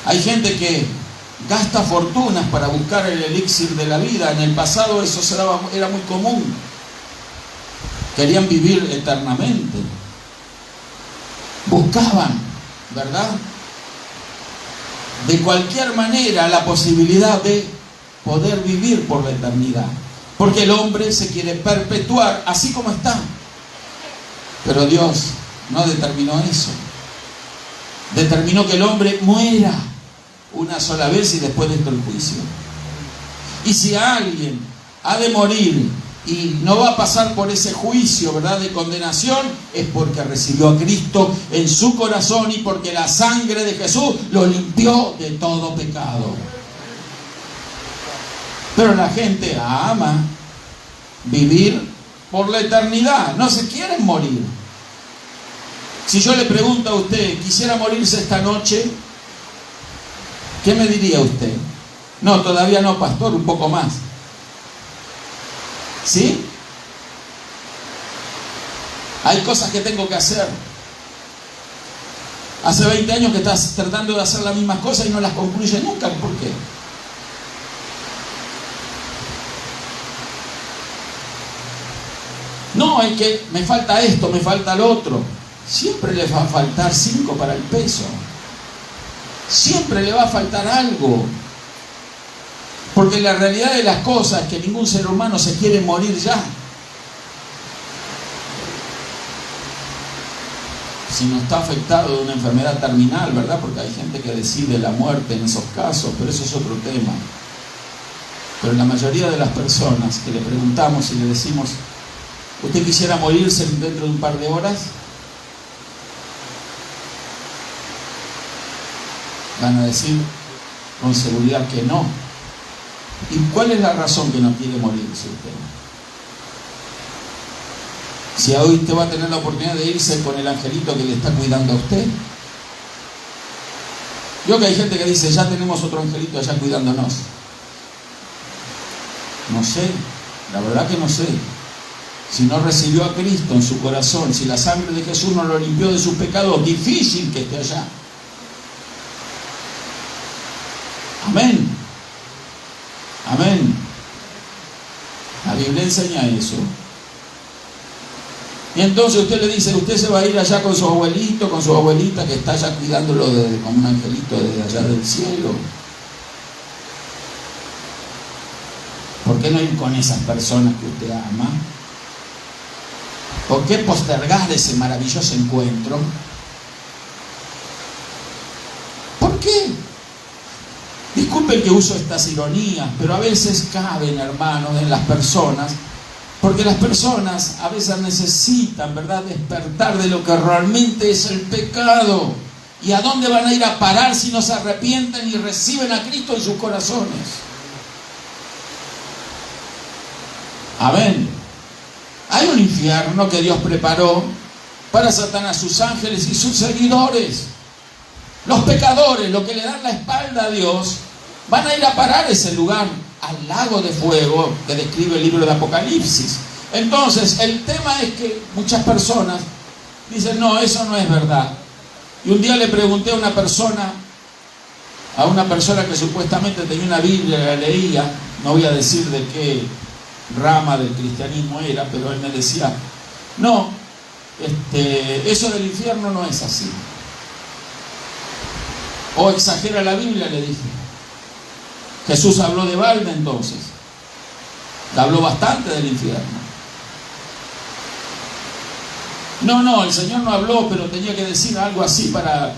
Hay gente que gasta fortunas para buscar el elixir de la vida. En el pasado eso era muy común. Querían vivir eternamente. Buscaban, ¿verdad?, de cualquier manera la posibilidad de poder vivir por la eternidad. Porque el hombre se quiere perpetuar así como está. Pero Dios no determinó eso. Determinó que el hombre muera una sola vez y después de esto el juicio. Y si alguien ha de morir y no va a pasar por ese juicio, ¿verdad?, de condenación, es porque recibió a Cristo en su corazón y porque la sangre de Jesús lo limpió de todo pecado. Pero la gente ama vivir por la eternidad, no se quieren morir. Si yo le pregunto a usted, ¿quisiera morirse esta noche? ¿Qué me diría usted? No, todavía no, pastor, un poco más. ¿Sí? Hay cosas que tengo que hacer. Hace 20 años que estás tratando de hacer las mismas cosas y no las concluye nunca. ¿Por qué? No, es que me falta esto, me falta lo otro. Siempre le va a faltar 5 para el peso. Siempre le va a faltar algo. Porque la realidad de las cosas es que ningún ser humano se quiere morir ya. Si no está afectado de una enfermedad terminal, ¿verdad? Porque hay gente que decide la muerte en esos casos, pero eso es otro tema. Pero la mayoría de las personas que le preguntamos y le decimos, ¿usted quisiera morirse dentro de un par de horas? Van a decir con seguridad que no. ¿Y cuál es la razón que no quiere morirse usted? Si hoy usted va a tener la oportunidad de irse con el angelito que le está cuidando a usted. Yo que hay gente que dice, ya tenemos otro angelito allá cuidándonos. No sé, la verdad que no sé. Si no recibió a Cristo en su corazón, si la sangre de Jesús no lo limpió de sus pecados, difícil que esté allá. Amén. Amén. La Biblia enseña eso. Y entonces usted le dice, usted se va a ir allá con su abuelito, con su abuelita que está allá cuidándolo como un angelito desde allá del cielo. ¿Por qué no ir con esas personas que usted ama? ¿Por qué postergar ese maravilloso encuentro? ¿Por qué? Disculpen que uso estas ironías, pero a veces caben, hermanos, en las personas, porque las personas a veces necesitan, ¿verdad?, despertar de lo que realmente es el pecado. ¿Y a dónde van a ir a parar si no se arrepienten y reciben a Cristo en sus corazones? Amén. Hay un infierno que Dios preparó para Satanás, sus ángeles y sus seguidores. Los pecadores, los que le dan la espalda a Dios, van a ir a parar ese lugar, al lago de fuego que describe el libro de Apocalipsis. Entonces, el tema es que muchas personas dicen, no, eso no es verdad. Y un día le pregunté a una persona que supuestamente tenía una Biblia, la leía, no voy a decir de qué rama del cristianismo era, pero él me decía, no, eso del infierno no es así. O exagera la Biblia, le dije. Jesús habló de balde entonces. Habló bastante del infierno. No, el Señor no habló, pero tenía que decir algo así para...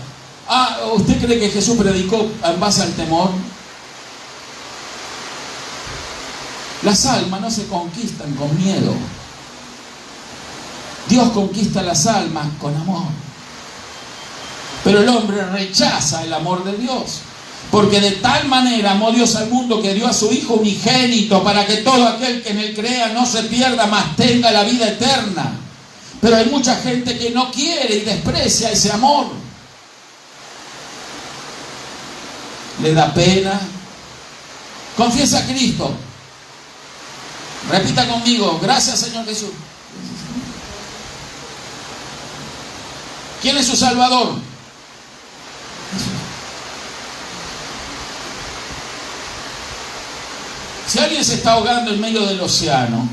¿usted cree que Jesús predicó en base al temor? Las almas no se conquistan con miedo. Dios conquista las almas con amor. Pero el hombre rechaza el amor de Dios. Porque de tal manera amó Dios al mundo que dio a su Hijo unigénito para que todo aquel que en él crea no se pierda, mas tenga la vida eterna. Pero hay mucha gente que no quiere y desprecia ese amor. Le da pena. Confiesa a Cristo. Repita conmigo: gracias, Señor Jesús. ¿Quién es su Salvador? Si alguien se está ahogando en medio del océano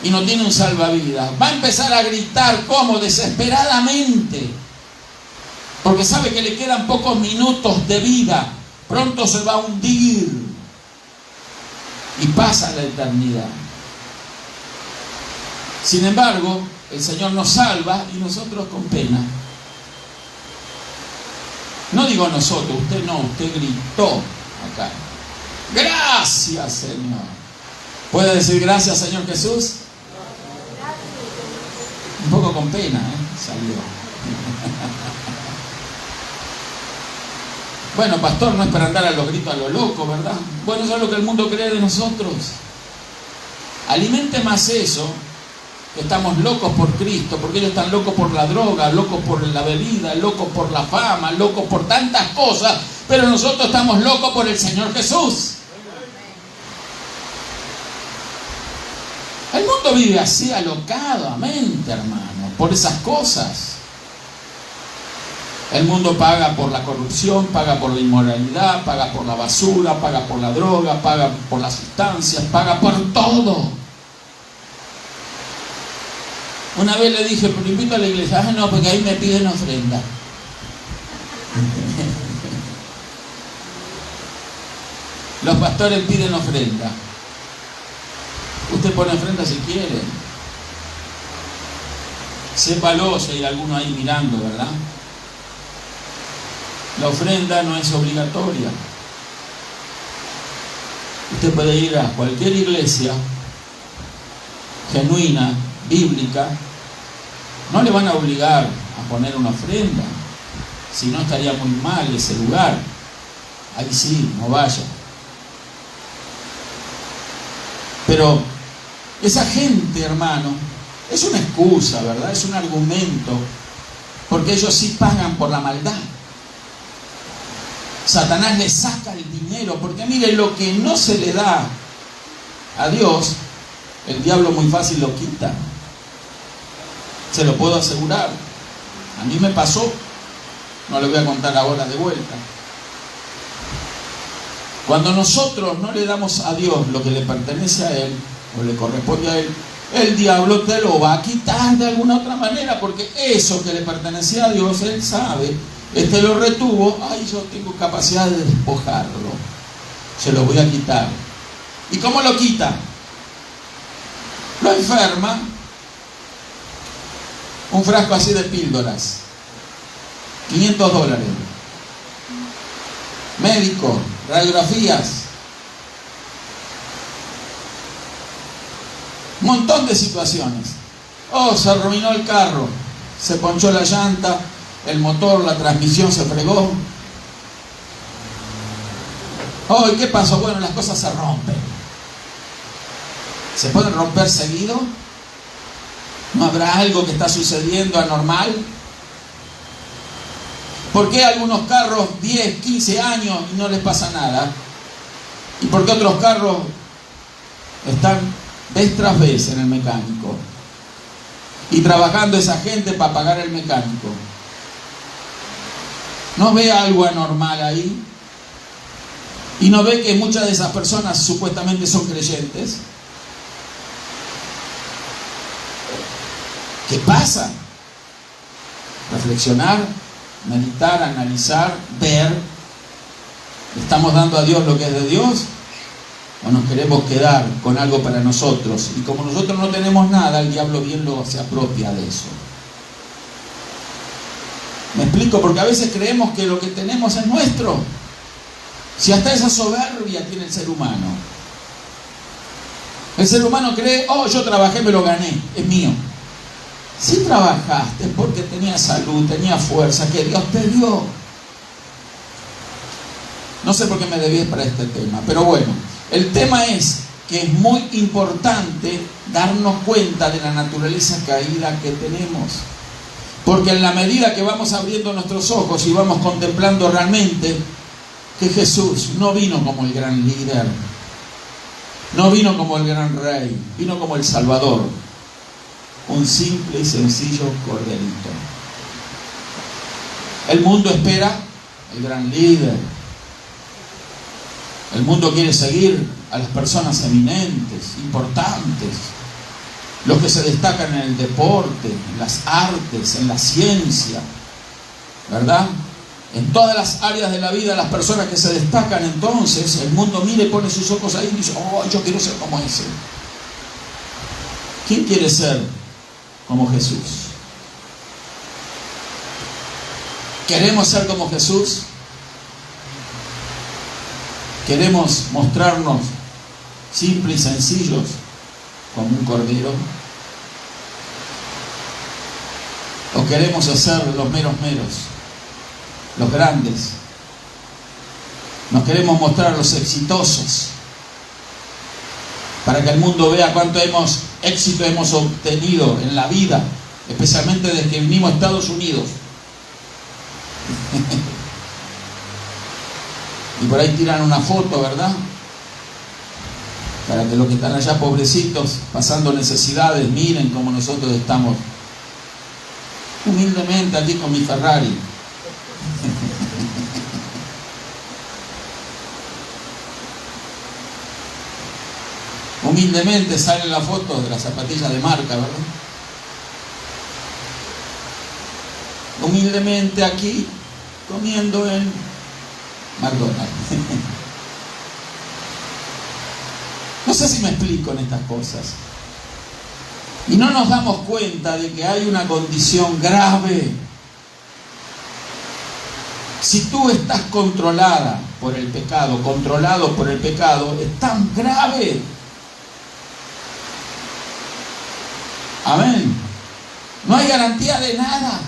y no tiene un salvavidas, va a empezar a gritar como desesperadamente, porque sabe que le quedan pocos minutos de vida, pronto se va a hundir y pasa la eternidad. Sin embargo, el Señor nos salva y nosotros con pena. No digo nosotros, usted no, usted gritó acá: gracias, Señor. ¿Puede decir gracias, Señor Jesús? Un poco con pena, salió. Bueno, pastor, no es para andar a los gritos a lo loco, ¿verdad? Bueno, eso es lo que el mundo cree de nosotros. Alimente más eso, que estamos locos por Cristo, porque ellos están locos por la droga, locos por la bebida, locos por la fama, locos por tantas cosas, pero nosotros estamos locos por el Señor Jesús. El mundo vive así alocadamente, hermano, por esas cosas. El mundo paga por la corrupción, paga por la inmoralidad, paga por la basura, paga por la droga, paga por las sustancias, paga por todo. Una vez le dije: pero invito a la iglesia. No, porque ahí me piden ofrenda. Los pastores piden ofrenda. Usted pone ofrenda si quiere. Sépalo, si hay alguno ahí mirando, ¿verdad? La ofrenda no es obligatoria. Usted puede ir a cualquier iglesia genuina, bíblica. No le van a obligar a poner una ofrenda, si no estaría muy mal ese lugar. Ahí sí, no vaya. Pero esa gente, hermano, es una excusa, ¿verdad? Es un argumento, porque ellos sí pagan por la maldad. Satanás le saca el dinero, porque mire, lo que no se le da a Dios, el diablo muy fácil lo quita. Se lo puedo asegurar. A mí me pasó. No le voy a contar ahora de vuelta. Cuando nosotros no le damos a Dios lo que le pertenece a Él, o le corresponde a Él, el diablo te lo va a quitar de alguna otra manera, porque eso que le pertenecía a Dios, Él sabe, lo retuvo. Ay, yo tengo capacidad de despojarlo, se lo voy a quitar. ¿Y cómo lo quita? Lo enferma. Un frasco así de píldoras, $500. Médico, radiografías, un montón de situaciones. Se arruinó el carro, se ponchó la llanta, el motor, la transmisión se fregó. ¿Y qué pasó? Bueno, las cosas se rompen. ¿Se pueden romper seguido? ¿No habrá algo que está sucediendo anormal? ¿Por qué algunos carros 10, 15 años y no les pasa nada? ¿Y por qué otros carros están vez tras vez en el mecánico? Y trabajando esa gente para pagar el mecánico. ¿No ve algo anormal ahí? ¿Y no ve que muchas de esas personas supuestamente son creyentes? ¿Qué pasa? Reflexionar, meditar, analizar, ver. ¿Le estamos dando a Dios lo que es de Dios? ¿O nos queremos quedar con algo para nosotros? Y como nosotros no tenemos nada, el diablo bien se apropia de eso. ¿Me explico? Porque a veces creemos que lo que tenemos es nuestro. Si hasta esa soberbia tiene el ser humano. El ser humano cree, oh, yo trabajé, me lo gané, es mío. Si trabajaste porque tenías salud, tenías fuerza, que Dios te dio. No sé por qué me debí para este tema, pero bueno, el tema es que es muy importante darnos cuenta de la naturaleza caída que tenemos. Porque en la medida que vamos abriendo nuestros ojos y vamos contemplando realmente que Jesús no vino como el gran líder, no vino como el gran rey, vino como el Salvador, un simple y sencillo corderito. El mundo espera el gran líder. El mundo quiere seguir a las personas eminentes, importantes, los que se destacan en el deporte, en las artes, en la ciencia, ¿verdad? En todas las áreas de la vida, las personas que se destacan, entonces el mundo mira y pone sus ojos ahí y dice, oh, yo quiero ser como ese. ¿Quién quiere ser como Jesús? ¿Queremos ser como Jesús? ¿Queremos mostrarnos simples y sencillos como un cordero? ¿O queremos hacer los meros, los grandes? Nos queremos mostrar los exitosos para que el mundo vea cuánto éxito hemos obtenido en la vida, especialmente desde que vinimos a Estados Unidos. Y por ahí tiran una foto, ¿verdad? Para que los que están allá pobrecitos, pasando necesidades, miren cómo nosotros estamos humildemente aquí con mi Ferrari. Humildemente sale la foto de las zapatillas de marca, ¿verdad? Humildemente aquí, comiendo en McDonald's. No sé si me explico en estas cosas. Y no nos damos cuenta de que hay una condición grave. Si tú estás controlada por el pecado, controlado por el pecado, es tan grave. Amén. No hay garantía de nada.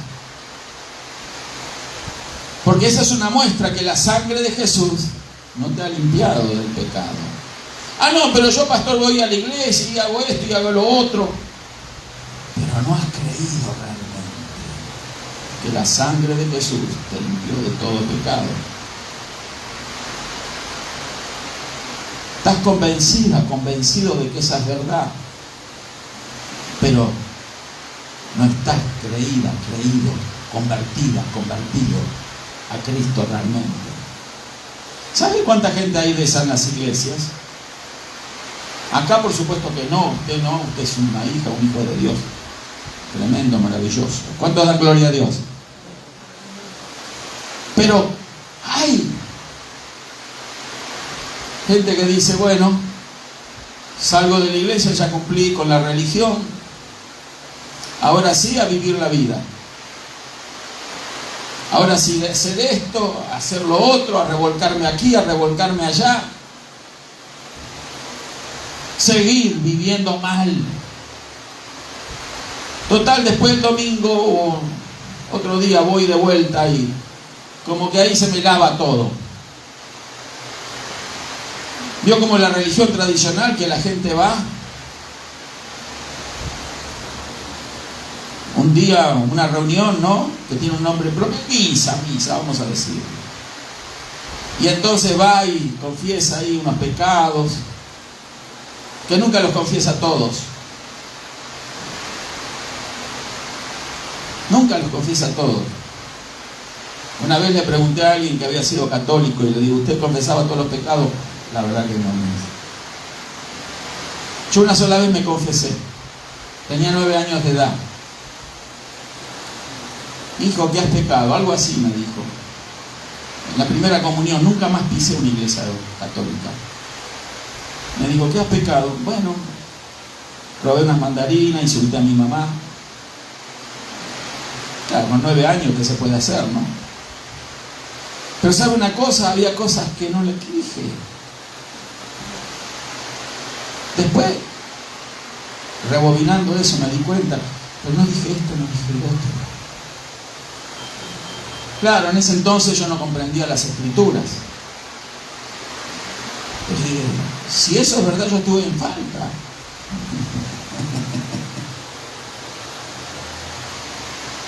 Porque esa es una muestra que la sangre de Jesús no te ha limpiado del pecado. Ah, no, pero yo, pastor, voy a la iglesia y hago esto y hago lo otro. Pero no has creído realmente que la sangre de Jesús te limpió de todo pecado. Estás convencido de que esa es verdad. Pero no estás creído, convertido a Cristo realmente. ¿Sabe cuánta gente hay de esas en las iglesias? Acá por supuesto que no, usted es una hija, un hijo de Dios. Tremendo, maravilloso. ¿Cuánto dan gloria a Dios? Pero hay gente que dice, bueno, salgo de la iglesia, ya cumplí con la religión, ahora sí a vivir la vida. Ahora sí, de hacer esto, a hacer lo otro, a revolcarme aquí, a revolcarme allá. Seguir viviendo mal. Total, después del domingo o otro día voy de vuelta y como que ahí se me lava todo. Vio como la religión tradicional que la gente va un día, una reunión, ¿no? Que tiene un nombre propio, misa, vamos a decir. Y entonces va y confiesa ahí unos pecados, que nunca los confiesa todos. Nunca los confiesa todos. Una vez le pregunté a alguien que había sido católico y le digo, ¿usted confesaba todos los pecados? La verdad que no. Yo una sola vez me confesé. Tenía 9 años de edad. hijo, ¿qué has pecado? Algo así me dijo. En la primera comunión, nunca más pisé una iglesia católica. Me dijo, ¿qué has pecado? Bueno, robé unas mandarinas, insulté a mi mamá. Claro, con 9 años, ¿qué se puede hacer, no? Pero ¿sabe una cosa? Había cosas que no le dije. Después, rebobinando eso, me di cuenta, pero no dije esto, no dije lo otro. Claro, en ese entonces yo no comprendía las Escrituras. Si eso es verdad, yo estuve en falta.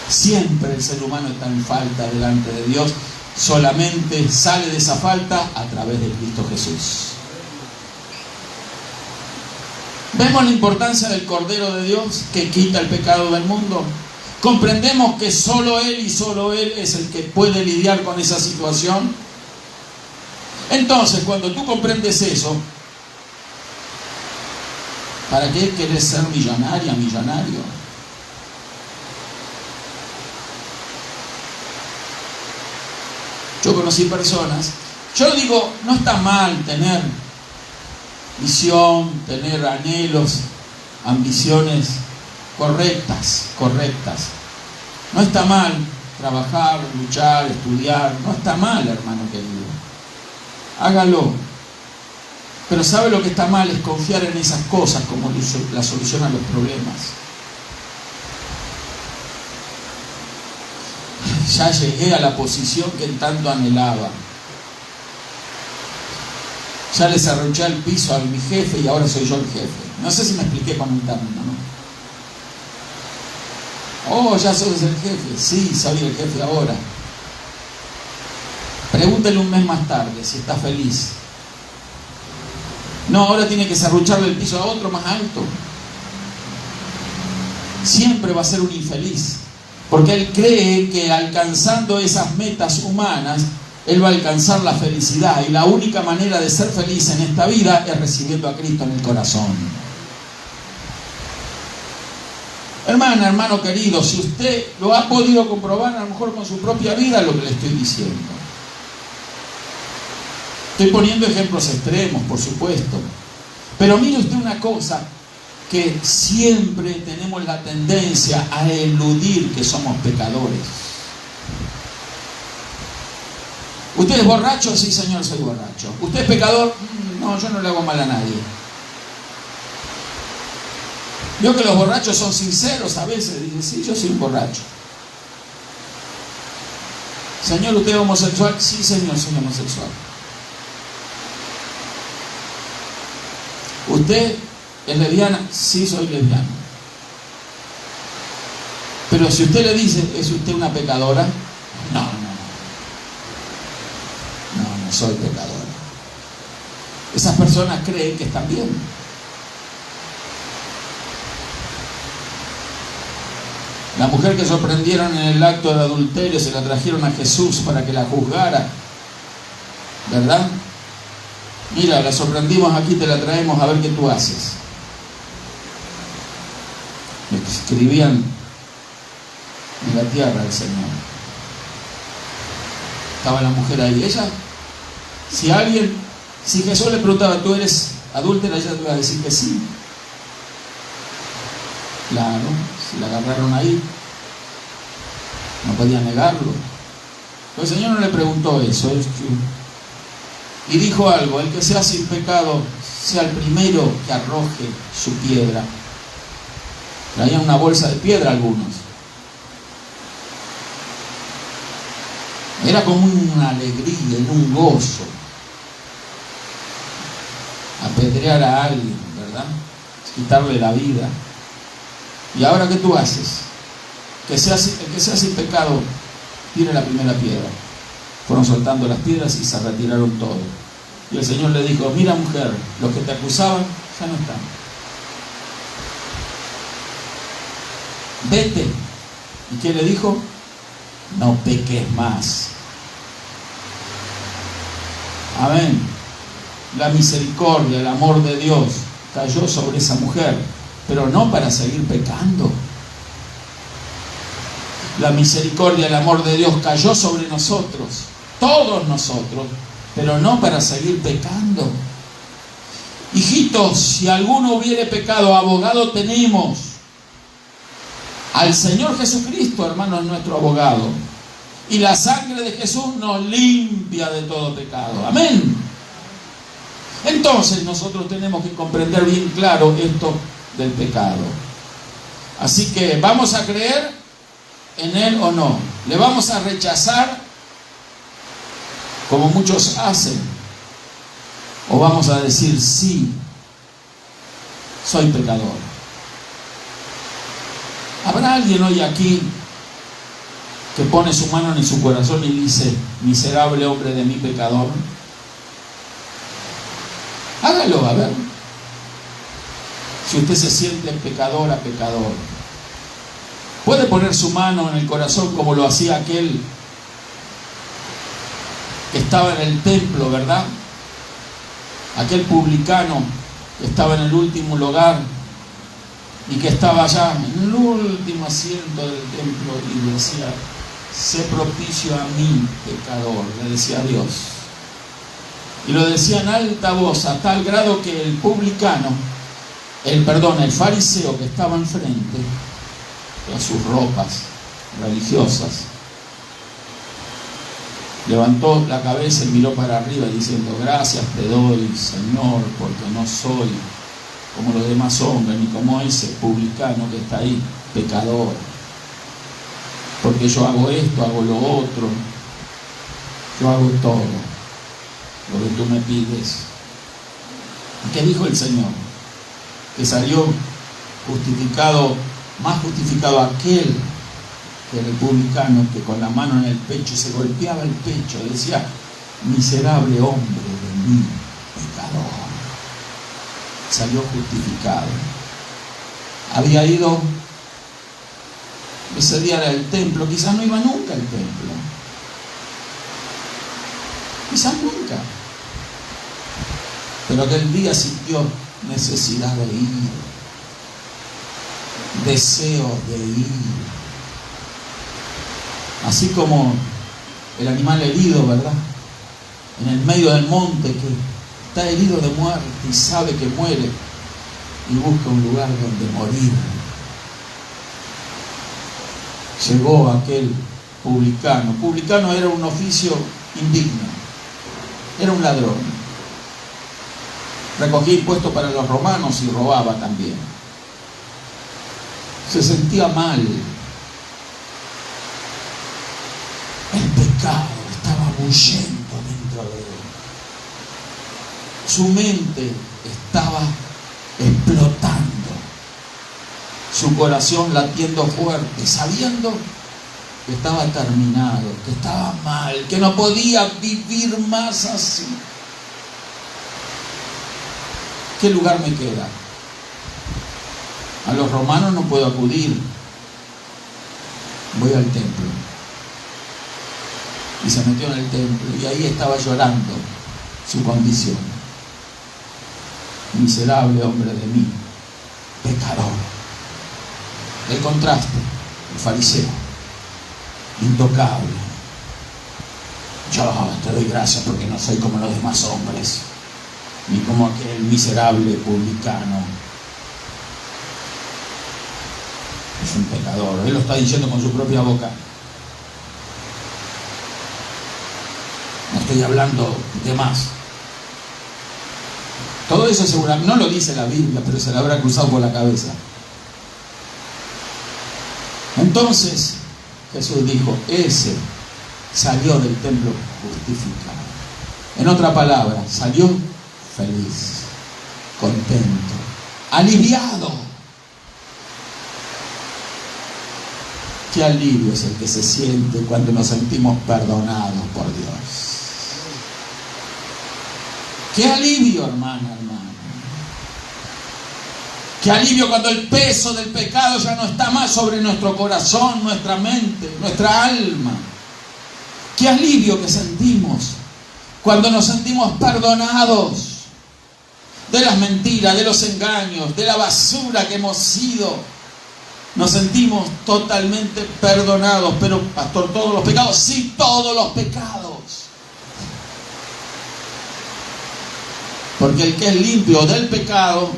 Siempre el ser humano está en falta delante de Dios. Solamente sale de esa falta a través de Cristo Jesús. ¿Vemos la importancia del Cordero de Dios que quita el pecado del mundo? ¿Comprendemos que solo Él y solo Él es el que puede lidiar con esa situación? Entonces, cuando tú comprendes eso, ¿para qué querés ser millonaria, millonario? Yo conocí personas, yo digo, no está mal tener visión, tener anhelos, ambiciones correctas. No está mal trabajar, luchar, estudiar, no está mal, hermano querido. Hágalo. Pero ¿sabe lo que está mal? Es confiar en esas cosas como la solución a los problemas. Ya llegué a la posición que tanto anhelaba. Ya le cerruché el piso a mi jefe y ahora soy yo el jefe. No sé si me expliqué con un término, ¿no? Oh, ya sos el jefe. Sí, soy el jefe ahora. Pregúntele un mes más tarde si está feliz. No, ahora tiene que serrucharle el piso a otro más alto. Siempre va a ser un infeliz. Porque él cree que alcanzando esas metas humanas, él va a alcanzar la felicidad. Y la única manera de ser feliz en esta vida es recibiendo a Cristo en el corazón. Hermana, hermano querido, si usted lo ha podido comprobar a lo mejor con su propia vida, lo que le estoy diciendo. Estoy poniendo ejemplos extremos, por supuesto. Pero mire usted una cosa, que siempre tenemos la tendencia a eludir que somos pecadores. ¿Usted es borracho? Sí, señor, soy borracho. ¿Usted es pecador? No, yo no le hago mal a nadie. Veo que los borrachos son sinceros a veces. Dicen, sí, yo soy un borracho. Señor, ¿usted es homosexual? Sí, señor, soy homosexual. ¿Usted es lesbiana? Sí, soy lesbiana. Pero si usted le dice, ¿es usted una pecadora? No soy pecadora. Esas personas creen que están bien. La mujer que sorprendieron en el acto de adulterio se la trajeron a Jesús para que la juzgara, ¿verdad? Mira, la sorprendimos aquí, te la traemos a ver qué tú haces. Me escribían en la tierra el Señor. Estaba la mujer ahí. Ella, si Jesús le preguntaba, ¿tú eres adúltera? Ella te iba a decir que sí. Claro, si la agarraron ahí, no podía negarlo. Pero el Señor no le preguntó eso. Y dijo algo: el que sea sin pecado, sea el primero que arroje su piedra. Traían una bolsa de piedra algunos. Era como una alegría, un gozo apedrear a alguien, ¿verdad? Quitarle la vida. ¿Y ahora qué tú haces? El que sea sin pecado, tire la primera piedra. Fueron soltando las piedras y se retiraron todos. Y el Señor le dijo: mira, mujer, los que te acusaban ya no están. Vete. ¿Y qué le dijo? No peques más. Amén. La misericordia, el amor de Dios cayó sobre esa mujer, pero no para seguir pecando. La misericordia, el amor de Dios cayó sobre nosotros, todos nosotros, pero no para seguir pecando. Hijitos, si alguno hubiere pecado, abogado tenemos al Señor Jesucristo, hermano, es nuestro abogado. Y la sangre de Jesús nos limpia de todo pecado. Amén. Entonces nosotros tenemos que comprender bien claro esto del pecado. Así que, ¿vamos a creer en Él o no? ¿Le vamos a rechazar como muchos hacen? ¿O vamos a decir, sí, soy pecador? ¿Habrá alguien hoy aquí que pone su mano en su corazón y dice, miserable hombre de mí pecador? Hágalo, a ver. Si usted se siente pecadora, pecador, puede poner su mano en el corazón como lo hacía aquel que estaba en el templo, ¿verdad? Aquel publicano que estaba en el último lugar y que estaba allá en el último asiento del templo y decía, sé propicio a mí, pecador, le decía a Dios. Y lo decía en alta voz, a tal grado que el publicano, el fariseo que estaba enfrente, con sus ropas religiosas, levantó la cabeza y miró para arriba diciendo, gracias te doy, Señor, porque no soy como los demás hombres, ni como ese publicano que está ahí, pecador. Porque yo hago esto, hago lo otro, yo hago todo lo que tú me pides. ¿Y qué dijo el Señor? Que salió justificado, más justificado aquel que era el publicano, que con la mano en el pecho se golpeaba el pecho, decía, miserable hombre de mí, pecador. Salió justificado. Había ido, ese día era el templo, quizás no iba nunca al templo. Quizás nunca. Pero aquel día sintió necesidad de ir, deseo de ir. Así como el animal herido, ¿verdad? En el medio del monte, que está herido de muerte y sabe que muere y busca un lugar donde morir. Llegó aquel publicano. Publicano era un oficio indigno, era un ladrón. Recogía impuestos para los romanos y robaba también. Se sentía mal. El pecado estaba bullendo dentro de él. Su mente estaba explotando. Su corazón latiendo fuerte, sabiendo que estaba terminado, que estaba mal, que no podía vivir más así. ¿Qué lugar me queda? A los romanos no puedo acudir. Voy al templo. Y se metió en el templo y ahí estaba llorando su condición. Miserable hombre de mí, pecador. El contraste, el fariseo, intocable. Yo te doy gracias porque no soy como los demás hombres, ni como aquel miserable publicano. Es un pecador. Él lo está diciendo con su propia boca. No estoy hablando de más. Todo eso seguramente no lo dice la Biblia, pero se le habrá cruzado por la cabeza. Entonces Jesús dijo, ese salió del templo justificado. En otra palabra, salió feliz, contento, aliviado. Qué alivio es el que se siente cuando nos sentimos perdonados por Dios. Qué alivio, hermana. Qué alivio cuando el peso del pecado ya no está más sobre nuestro corazón, nuestra mente, nuestra alma. Qué alivio que sentimos cuando nos sentimos perdonados de las mentiras, de los engaños, de la basura que hemos sido, Nos sentimos totalmente perdonados. Pero, pastor, ¿todos los pecados? Sí, todos los pecados. Porque el que es limpio del pecado,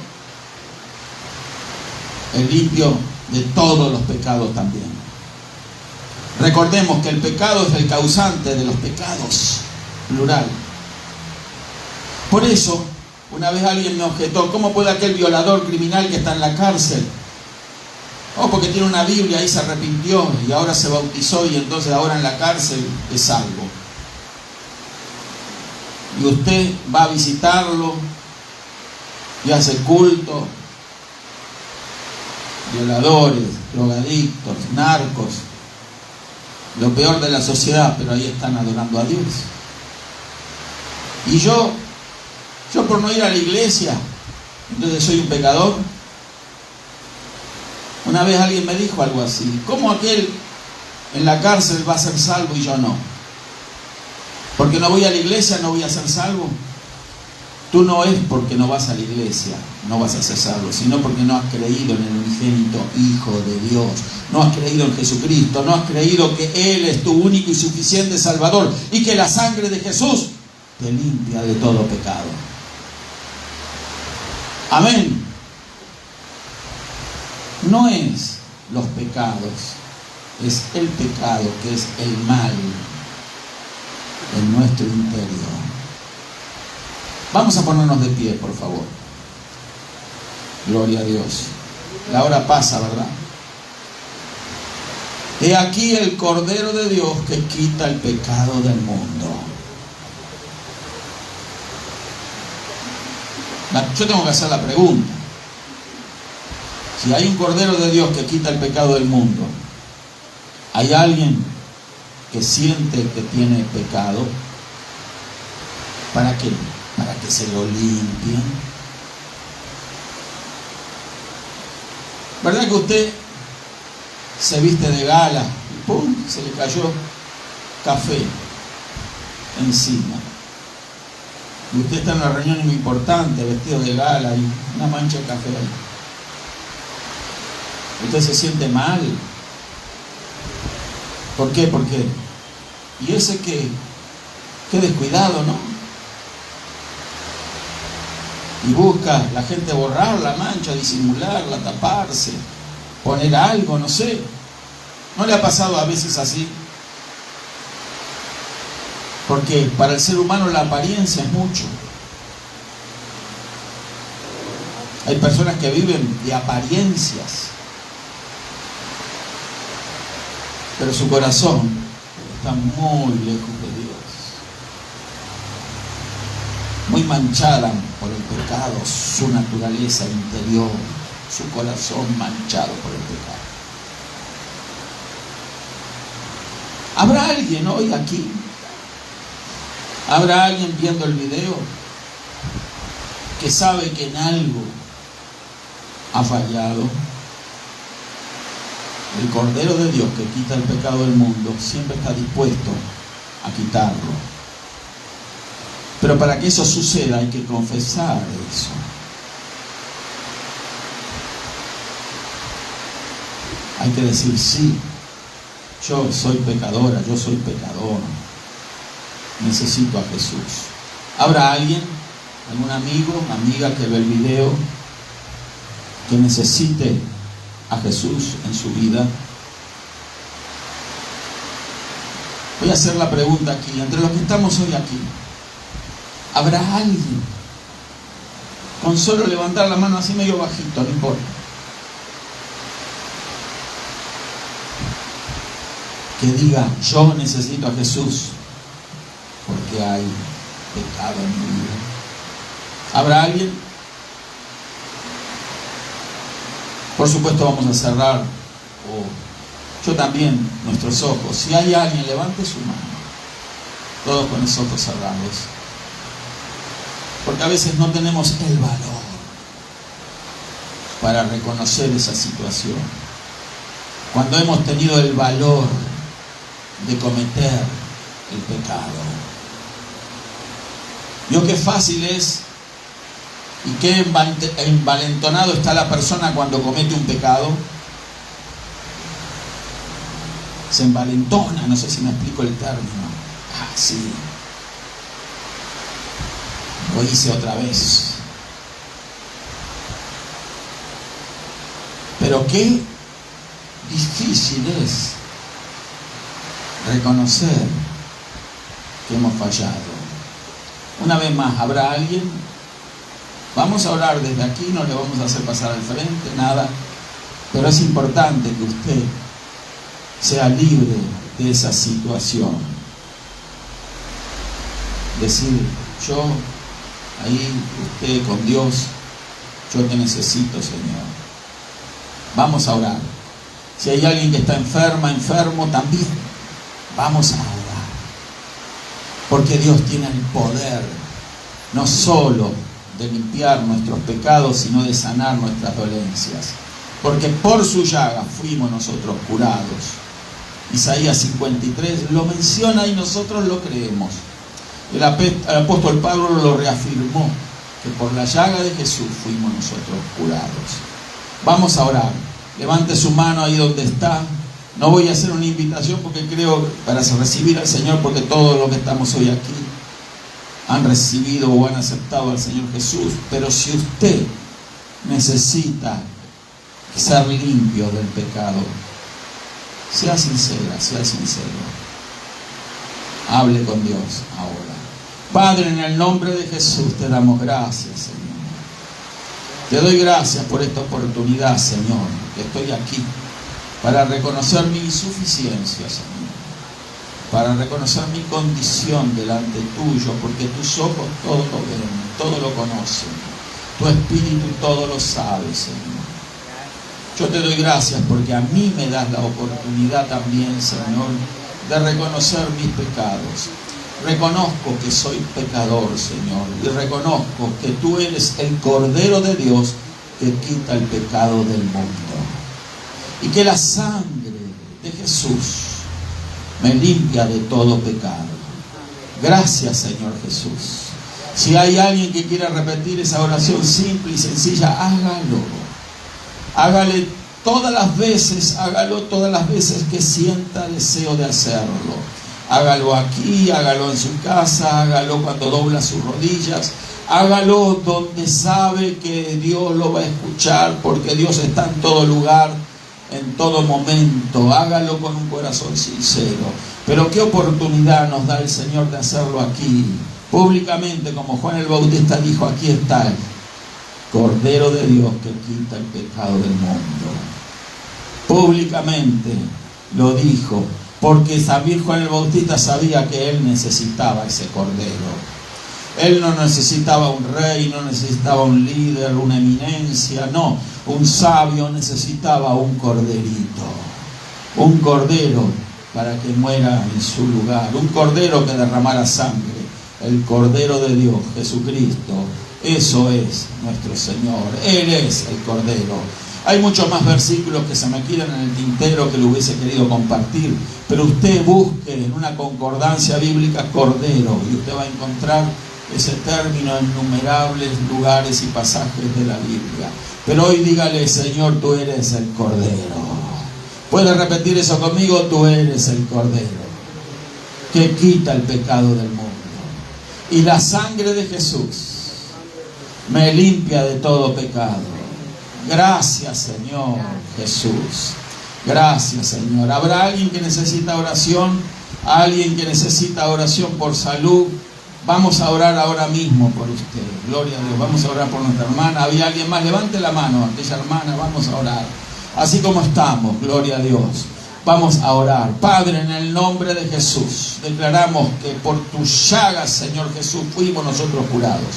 es limpio de todos los pecados también. Recordemos que el pecado es el causante de los pecados, plural. Por eso, una vez alguien me objetó: ¿cómo puede aquel violador criminal que está en la cárcel? Oh, porque tiene una Biblia y se arrepintió y ahora se bautizó y entonces ahora en la cárcel es salvo. Y usted va a visitarlo y hace culto. Violadores, drogadictos, narcos, lo peor de la sociedad, pero ahí están adorando a Dios. Y yo por no ir a la iglesia, entonces soy un pecador. Una vez alguien me dijo algo así: ¿cómo aquel en la cárcel va a ser salvo y yo no? Porque no voy a la iglesia, no voy a ser salvo. Tú no es porque no vas a la iglesia, no vas a ser salvo, sino porque no has creído en el unigénito Hijo de Dios. No has creído en Jesucristo, no has creído que Él es tu único y suficiente Salvador y que la sangre de Jesús te limpia de todo pecado. Amén. No es los pecados, es el pecado que es el mal en nuestro interior. Vamos a ponernos de pie, por favor. Gloria a Dios. La hora pasa, ¿verdad? He aquí el Cordero de Dios que quita el pecado del mundo. Yo tengo que hacer la pregunta. Si hay un Cordero de Dios que quita el pecado del mundo, ¿hay alguien que siente que tiene pecado? ¿Para qué? Para que se lo limpien. ¿Verdad que usted se viste de gala y ¡pum!, se le cayó café encima? Y usted está en una reunión muy importante, vestido de gala y una mancha de café ahí. Usted se siente mal. ¿Por qué? Porque y ese que descuidado, ¿no? Y busca la gente borrar la mancha, disimularla, taparse, poner algo, no sé. ¿No le ha pasado a veces así? Porque para el ser humano la apariencia es mucho. Hay personas que viven de apariencias, pero su corazón está muy lejos de Dios. Muy manchada por el pecado, su naturaleza interior, su corazón manchado por el pecado. ¿Habrá alguien hoy aquí? ¿Habrá alguien viendo el video que sabe que en algo ha fallado? El Cordero de Dios que quita el pecado del mundo siempre está dispuesto a quitarlo. Pero para que eso suceda hay que confesar eso. Hay que decir: sí, yo soy pecadora, yo soy pecador. Necesito a Jesús. ¿Habrá alguien, algún amigo, amiga que ve el video, que necesite a Jesús en su vida? Voy a hacer la pregunta aquí, entre los que estamos hoy aquí. ¿Habrá alguien? Con solo levantar la mano así medio bajito, no importa. Que diga: yo necesito a Jesús porque hay pecado en mi vida. ¿Habrá alguien? Por supuesto vamos a cerrar, yo también, nuestros ojos. Si hay alguien, levante su mano. Todos con los ojos cerrados. Porque a veces no tenemos el valor para reconocer esa situación. Cuando hemos tenido el valor de cometer el pecado. Yo qué fácil es y qué envalentonado está la persona cuando comete un pecado. se envalentona, no sé si me explico el término. Ah, sí, lo hice otra vez. Pero qué difícil es reconocer que hemos fallado. Una vez más, ¿habrá alguien? Vamos a orar desde aquí, no le vamos a hacer pasar al frente, nada. Pero es importante que usted sea libre de esa situación. Decir, yo, ahí, usted con Dios, yo te necesito, Señor. Vamos a orar. Si hay alguien que está enfermo, también vamos a orar. Porque Dios tiene el poder, no solo de limpiar nuestros pecados, sino de sanar nuestras dolencias. Porque por su llaga fuimos nosotros curados. Isaías 53 lo menciona y nosotros lo creemos. El apóstol Pablo lo reafirmó, que por la llaga de Jesús fuimos nosotros curados. Vamos a orar. Levante su mano ahí donde está. No voy a hacer una invitación porque creo para recibir al Señor, porque todos los que estamos hoy aquí han recibido o han aceptado al Señor Jesús. Pero si usted necesita ser limpio del pecado, sea sincera, sea sincero. Hable con Dios ahora. Padre, en el nombre de Jesús te damos gracias, Señor. Te doy gracias por esta oportunidad, Señor, que estoy aquí para reconocer mi insuficiencia, Señor, para reconocer mi condición delante tuyo, porque tus ojos todo lo ven, todo lo conocen, tu espíritu todo lo sabe, Señor. Yo te doy gracias porque a mí me das la oportunidad también, Señor, de reconocer mis pecados. Reconozco que soy pecador, Señor, y reconozco que tú eres el Cordero de Dios que quita el pecado del mundo. Y que la sangre de Jesús me limpia de todo pecado. Gracias, Señor Jesús. Si hay alguien que quiera repetir esa oración simple y sencilla, hágalo. Hágalo todas las veces que sienta deseo de hacerlo. Hágalo aquí, hágalo en su casa, hágalo cuando dobla sus rodillas, hágalo donde sabe que Dios lo va a escuchar, porque Dios está en todo lugar, en todo momento. Hágalo con un corazón sincero. Pero qué oportunidad nos da el Señor de hacerlo aquí, públicamente, como Juan el Bautista dijo: aquí está el Cordero de Dios que quita el pecado del mundo. Públicamente lo dijo, porque también Juan el Bautista sabía que él necesitaba ese Cordero. Él no necesitaba un rey, no necesitaba un líder, una eminencia, no. Un sabio necesitaba un corderito, un cordero para que muera en su lugar, un cordero que derramara sangre, el Cordero de Dios, Jesucristo. Eso es nuestro Señor, Él es el Cordero. Hay muchos más versículos que se me quedan en el tintero que lo hubiese querido compartir, pero usted busque en una concordancia bíblica Cordero y usted va a encontrar ese término en innumerables lugares y pasajes de la Biblia. Pero hoy dígale: Señor, tú eres el Cordero. ¿Puede repetir eso conmigo? Tú eres el Cordero que quita el pecado del mundo. Y la sangre de Jesús me limpia de todo pecado. Gracias, Señor Jesús. Gracias, Señor. ¿Habrá alguien que necesita oración? ¿Alguien que necesita oración por salud? Vamos a orar ahora mismo por usted. Gloria a Dios. Vamos a orar por nuestra hermana. ¿Había alguien más? Levante la mano, aquella hermana. Vamos a orar. Así como estamos, gloria a Dios. Vamos a orar. Padre, en el nombre de Jesús, declaramos que por tus llagas, Señor Jesús, fuimos nosotros curados.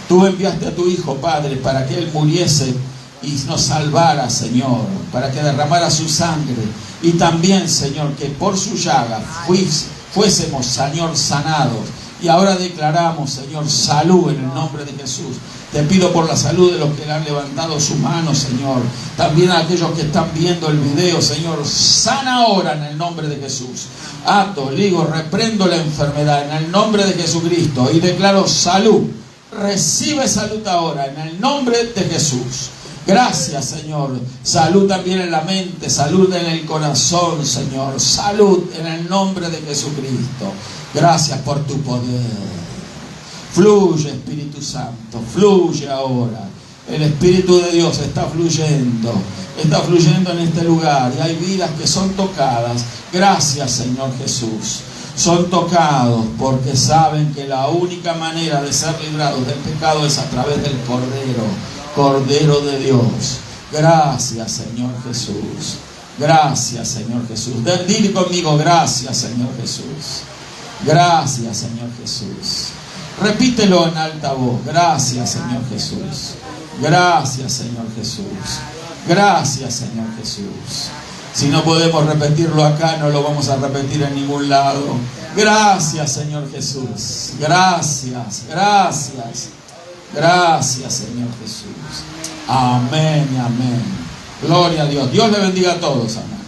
Tú enviaste a tu Hijo, Padre, para que Él muriese y nos salvara, Señor, para que derramara su sangre. Y también, Señor, que por su llaga fuésemos, Señor, sanados. Y ahora declaramos, Señor, salud en el nombre de Jesús. Te pido por la salud de los que han levantado su mano, Señor. También a aquellos que están viendo el video, Señor. Sana ahora en el nombre de Jesús. Ato, ligo, reprendo la enfermedad en el nombre de Jesucristo. Y declaro salud. Recibe salud ahora en el nombre de Jesús. Gracias, Señor. Salud también en la mente, salud en el corazón, Señor. Salud en el nombre de Jesucristo. Gracias por tu poder. Fluye, Espíritu Santo, fluye ahora. El Espíritu de Dios está fluyendo en este lugar, y hay vidas que son tocadas. Gracias, Señor Jesús. Son tocados porque saben que la única manera de ser librados del pecado es a través del Cordero de Dios. Gracias, Señor Jesús. Gracias, Señor Jesús. Dile conmigo: gracias, Señor Jesús. Gracias, Señor Jesús. Repítelo en alta voz: gracias, Señor Jesús. Gracias, Señor Jesús. Gracias, Señor Jesús. Si no podemos repetirlo acá, no lo vamos a repetir en ningún lado. Gracias, Señor Jesús. Gracias, gracias. Gracias, Señor Jesús. Amén y amén. Gloria a Dios. Dios le bendiga a todos, amén.